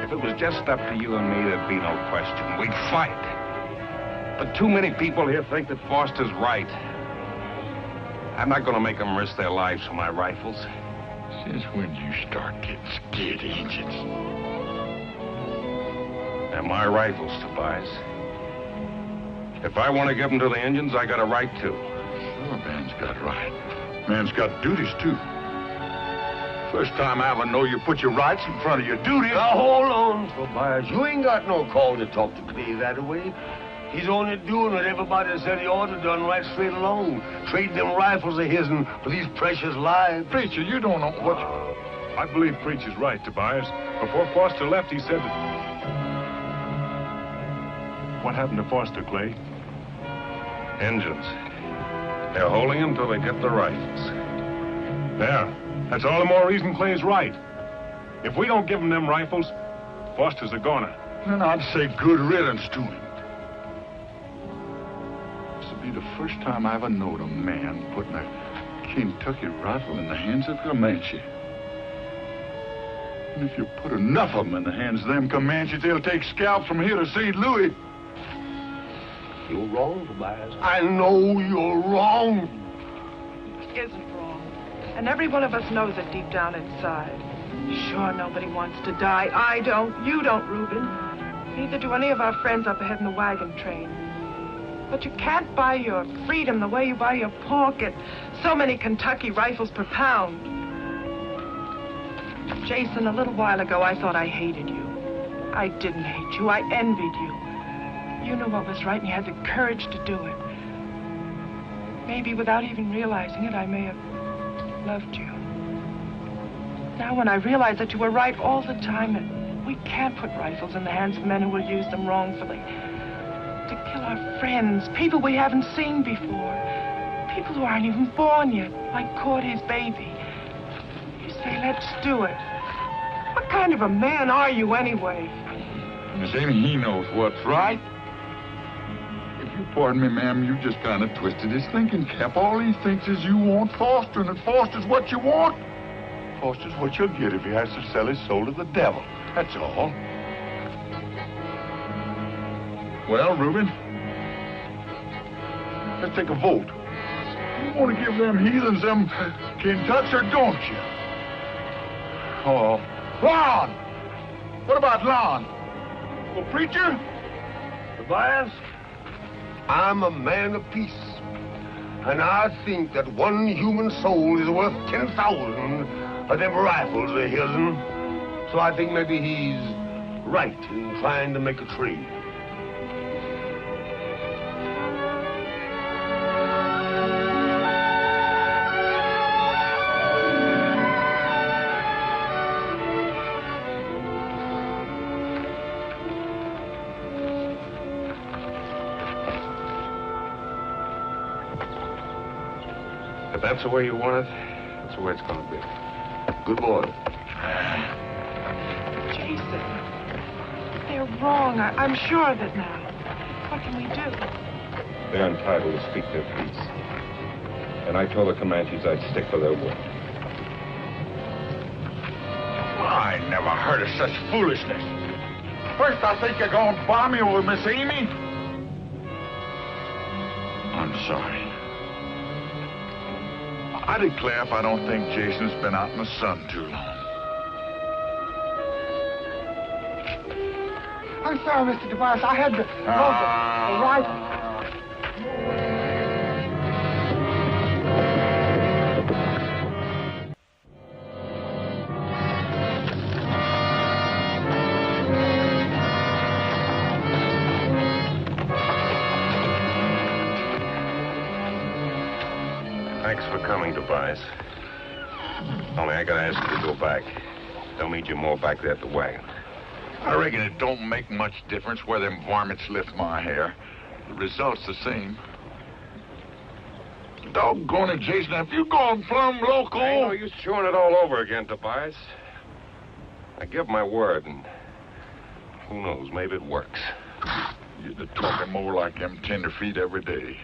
If it was just up to you and me, there'd be no question. We'd fight. But too many people here think that Foster's right. I'm not going to make them risk their lives for my rifles. Since when do you start getting scared of Indians? They're my rifles, Tobias. If I want to give them to the Indians, I got a right to. Sure, man's got right. Man's got duties, too. First time I ever know you put your rights in front of your duties. Now, hold on, Tobias. You ain't got no call to talk to Clay that way. He's only doing what everybody said he ought to done right straight along. Trade them rifles of his'n for these precious lives. Preacher, you don't know what... I believe Preacher's right, Tobias. Before Foster left, he said that... What happened to Foster, Clay? Indians. They're holding him till they get the rifles. There. That's all the more reason Clay's right. If we don't give him them rifles, Foster's a goner. Then I'd say good riddance to him. This'll be the first time I ever knowed a man putting a Kentucky rifle in the hands of Comanche. And if you put enough of them in the hands of them Comanches, they'll take scalps from here to St. Louis. You're wrong, Tobias. I know you're wrong. Isn't wrong. And every one of us knows it deep down inside. Sure, nobody wants to die. I don't. You don't, Reuben. Neither do any of our friends up ahead in the wagon train. But you can't buy your freedom the way you buy your pork at so many Kentucky rifles per pound. Jason, a little while ago, I thought I hated you. I didn't hate you. I envied you. You knew what was right, and you had the courage to do it. Maybe without even realizing it, I may have loved you. Now, when I realize that you were right all the time, and we can't put rifles in the hands of men who will use them wrongfully. To kill our friends, people we haven't seen before, people who aren't even born yet, like Cordy's baby. You say, let's do it. What kind of a man are you, anyway? Miss Amy, he knows what's right. If you pardon me, ma'am, you just kind of twisted his thinking cap. All he thinks is you want Foster, and that Foster's what you want. Foster's what you'll get if he has to sell his soul to the devil. That's all. Well, Reuben, let's take a vote. You want to give them heathens them Kentucks, or don't you? Oh, Lon! What about Lon? Well, preacher? Tobias, I'm a man of peace. And I think that one human soul is worth 10,000 of them rifles of his'n. So I think maybe he's right in trying to make a trade. If that's the way you want it, that's the way it's going to be. Good boy. Jason, they're wrong. I'm sure of it now. What can we do? They're entitled to speak their piece. And I told the Comanches I'd stick for their word. I never heard of such foolishness. First, I think you're going to bomb me with Miss Amy. I'm sorry. I declare if I don't think Jason's been out in the sun too long. I'm sorry, Mr. Tobias. I had to hold the rifle. Thanks for coming, Tobias. Only I gotta ask you to go back. They'll need you more back there at the wagon. I reckon it don't make much difference where them varmints lift my hair. The result's the same. Doggone it, Jason, if you gone plumb loco... Ain't no use chewing it all over again, Tobias. I give my word, and who knows, maybe it works. You're talking more like them tenderfeet every day.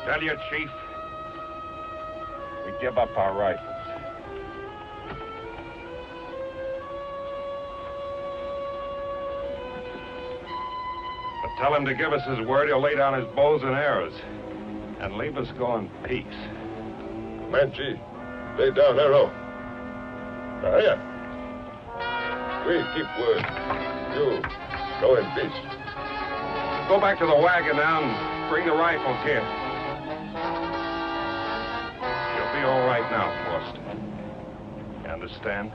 Tell you, Chief, we give up our rifles. But tell him to give us his word he'll lay down his bows and arrows and leave us go in peace. Comanche, lay down arrow. Hurry. We keep word. You go in peace. Go back to the wagon now and bring the rifles here. You'll be all right now, Foster. You understand?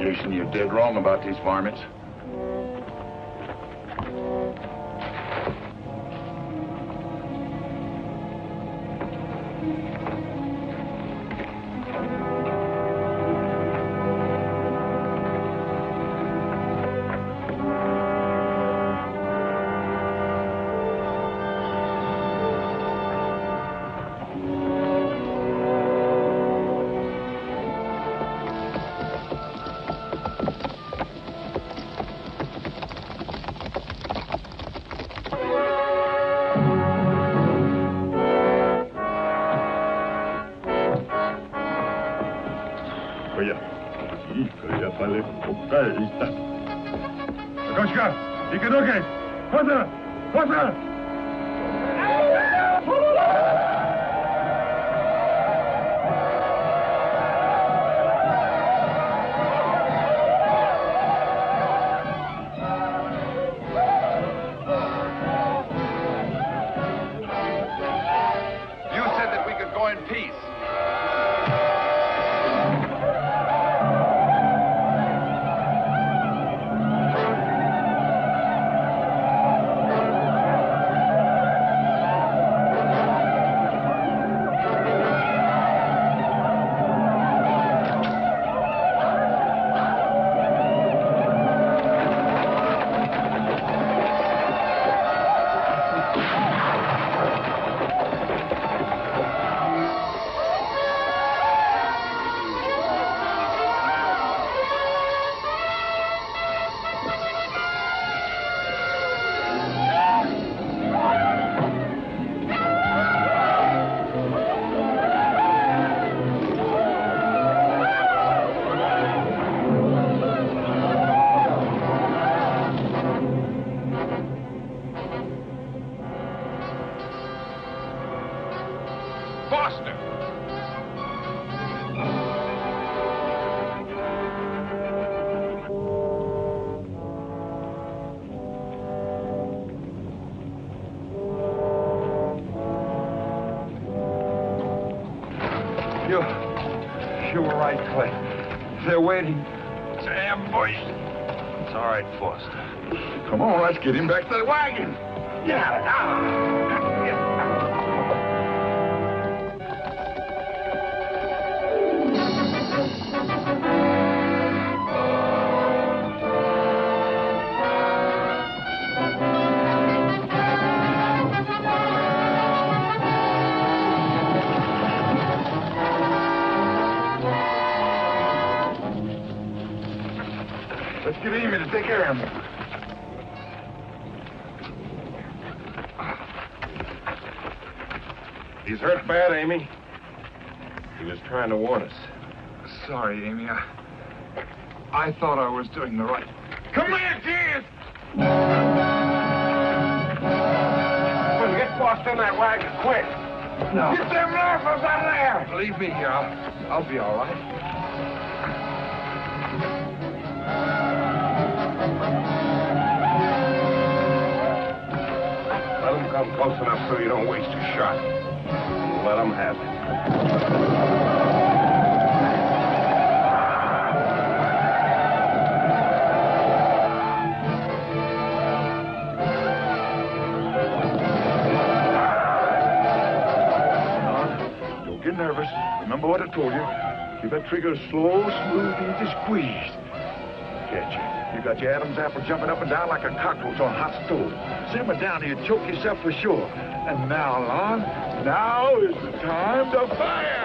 Jason, you're dead wrong about these varmints. You were right, Clay. They're waiting. It's an ambush. It's all right, Foster. Come on, let's get him back to the wagon. Yeah. Let's get Amy to take care of him. He's hurt bad, Amy. He was trying to warn us. Sorry, Amy. I thought I was doing the right. Come here, kids! Well, get Foster in that wagon, quick. No. Get them rifles out of there! Leave me here. I'll be all right. Let him come close enough so you don't waste a shot. Let him have it. Don't get nervous. Remember what I told you. Keep that trigger slow, smooth, easy squeeze. Catch you. You got your Adam's apple jumping up and down like a cockroach on a hot stove. Simmer down or you choke yourself for sure. And now, Lon, now is the time to fire!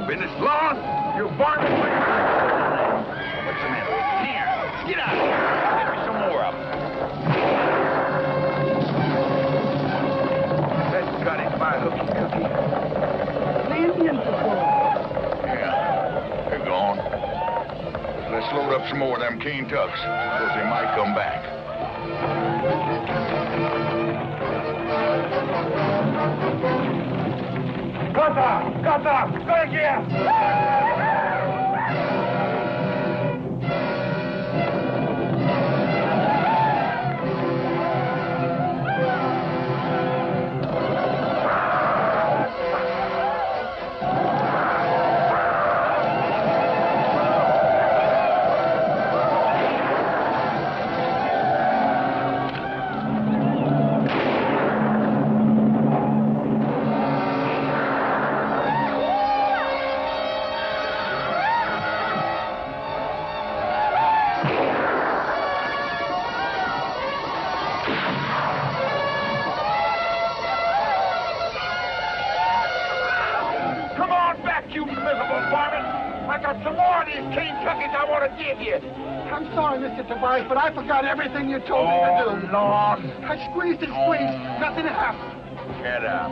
Finished, Lon? You varmint! What's the matter? Here, get out of here. Get me some more of them. That got it by hooky cookie. The Indians are gone. Yeah, they're gone. Let's load up some more of them cane tucks, because they might come back. Kata! Go here! I'm sorry, Mr. Tobias, but I forgot everything you told me to do. Lord. I squeezed and squeezed. Nothing happened. Get up.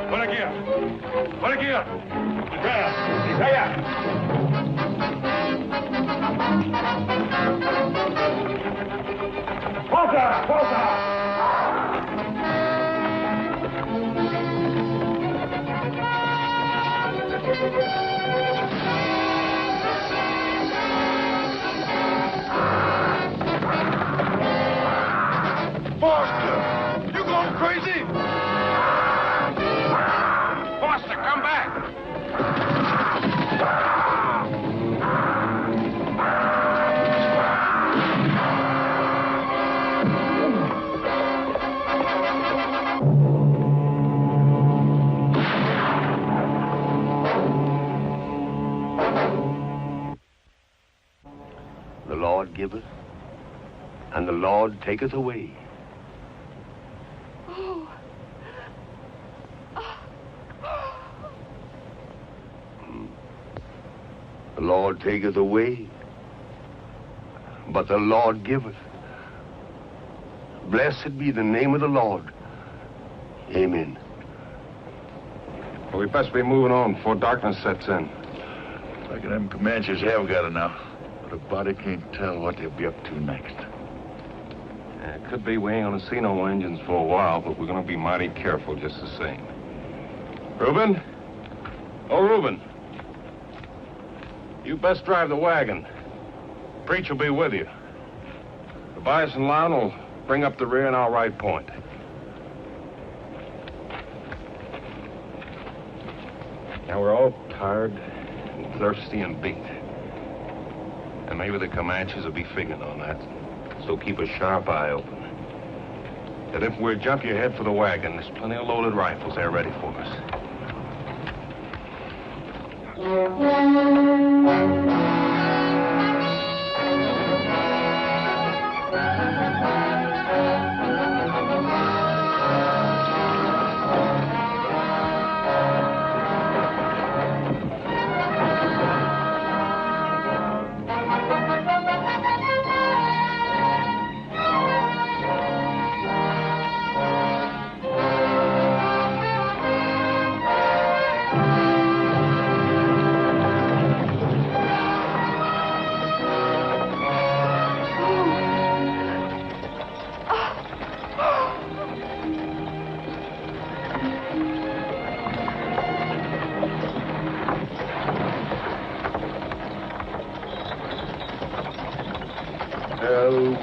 Por aquí. Allá. Pausa. Foster! You going crazy? Foster, come back! The Lord giveth, and the Lord taketh away. The Lord taketh away, but the Lord giveth. Blessed be the name of the Lord. Amen. Well, we best be moving on before darkness sets in. Reckon them Comanches have got enough, but a body can't tell what they'll be up to next. It could be we ain't gonna see no engines for a while, but we're gonna be mighty careful just the same. Reuben? Oh, Reuben. You best drive the wagon. Preach will be with you. Tobias and Lon will bring up the rear and I'll ride point. Now we're all tired and thirsty and beat. And maybe the Comanches will be figuring on that. So keep a sharp eye open. That if we're jump you head for the wagon, there's plenty of loaded rifles there ready for us.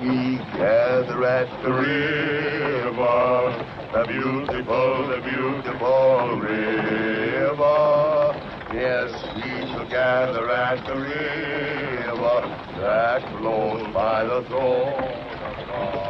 We gather at the river, the beautiful river. Yes, we shall gather at the river that flows by the throne of God.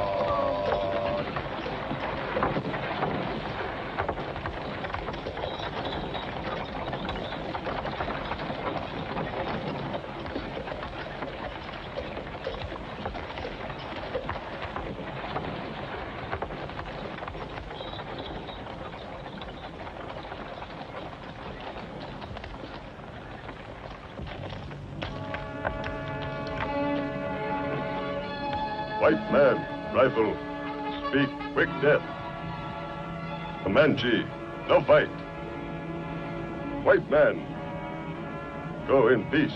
White man, rifle, speak, quick death. Comanche, no fight. White man, go in peace.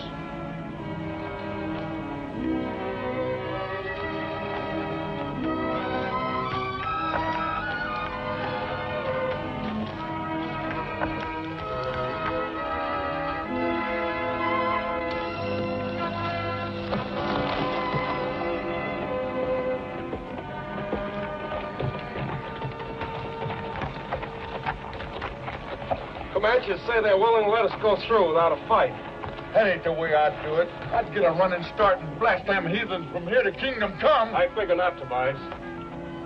Comanches say they're willing to let us go through without a fight. That ain't the way I'd do it. I'd get a running start and blast them heathens from here to kingdom come. I figure not, Tobias.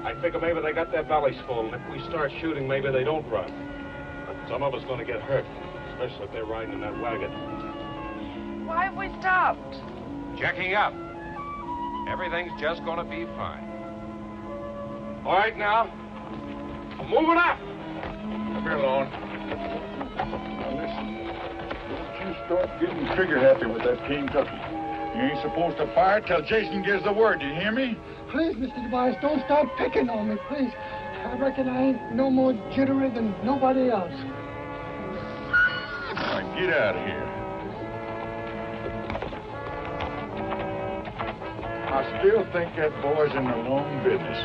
I figure maybe they got their bellies full, and if we start shooting, maybe they don't run. But some of us going to get hurt, especially if they're riding in that wagon. Why have we stopped? Checking up. Everything's just going to be fine. All right, now. I'm moving up. Come here, Lon. Now listen, don't you start getting trigger happy with that Kentucky. You ain't supposed to fire till Jason gives the word. Do you hear me? Please, Mr. Tobias, don't start picking on me, please. I reckon I ain't no more jittery than nobody else. Now get out of here. I still think that boy's in the wrong business.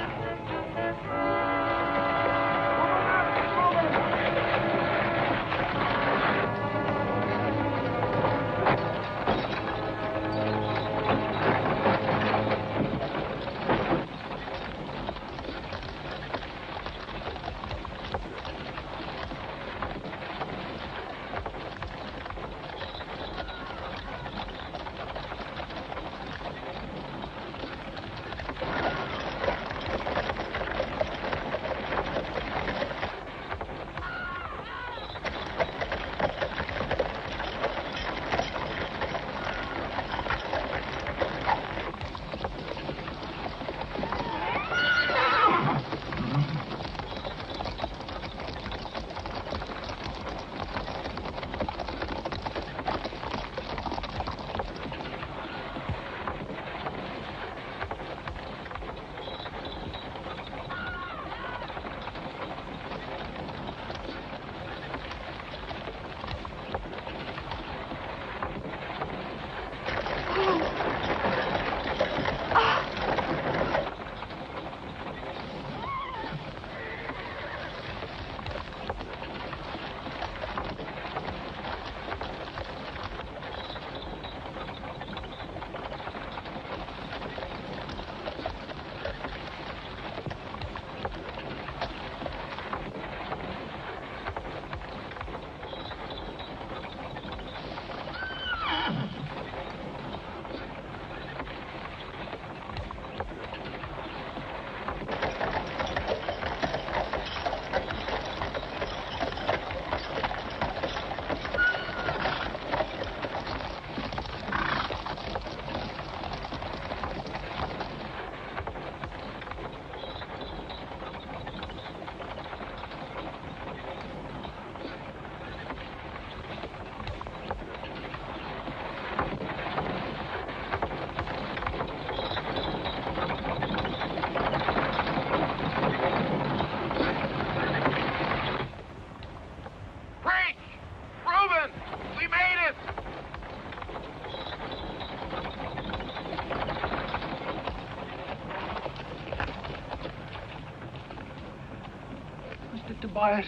Tobias,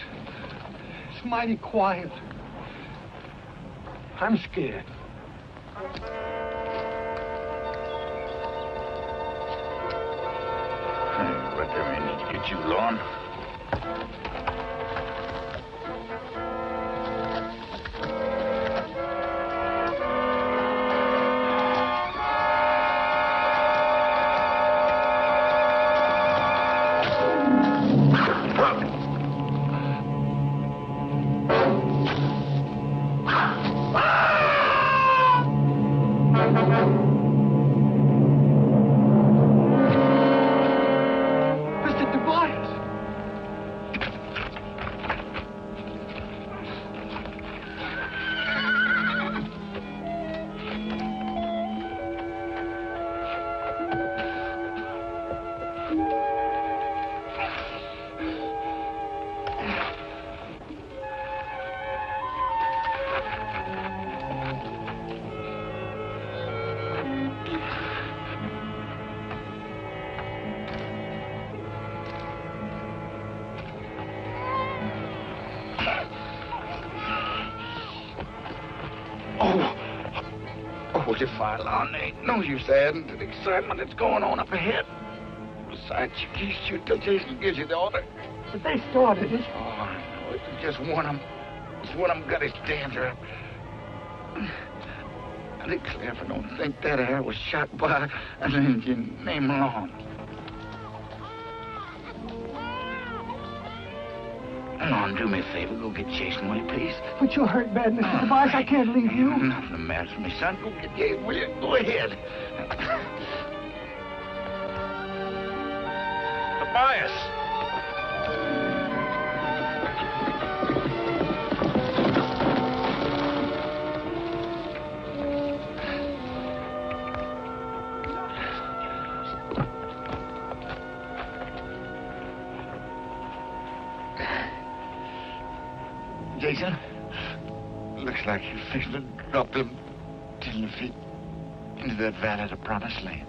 it's mighty quiet. I'm scared. Let them Indians get you, Lon. told you, Phylon, there ain't no use adding to the excitement that's going on up ahead. Besides, you can't shoot till Jason gives you the order. But they started it. Oh, I know. It's just one of them. It's one of them got his dander up. I declare if I don't think that air was shot by an Indian named Long. Lon, do me a favor. Go get Jason, will you, please? But you're hurt bad, Mr. Tobias. I can't leave you. Nothing the matter with me, son. Go get Jason, will you? Go ahead. Tobias! Jason, looks like you're fixing to drop them 10 feet into that valley of the Promised Land.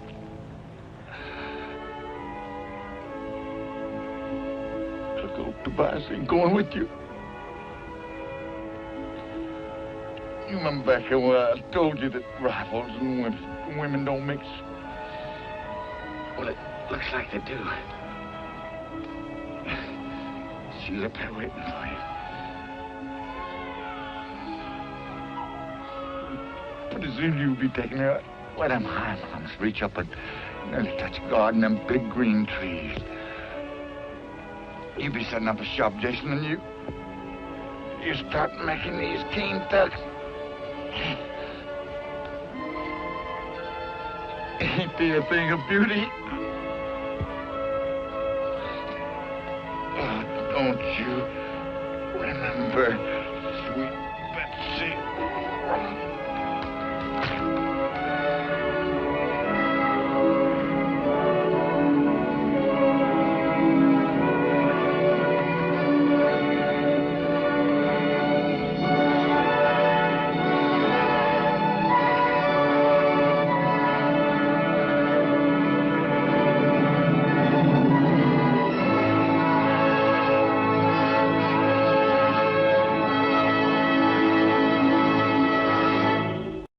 Look, old Tobias ain't going with you. You remember back here where I told you that rifles and women don't mix? Well, it looks like they do. She's up there waiting for you. Pretty soon you'll be taking her where them high mountains reach up and nearly touch guard in them big green trees. You be setting up a shop, Jason, and you start making these keen ducks. Ain't they a thing of beauty? Oh, don't you remember, sweet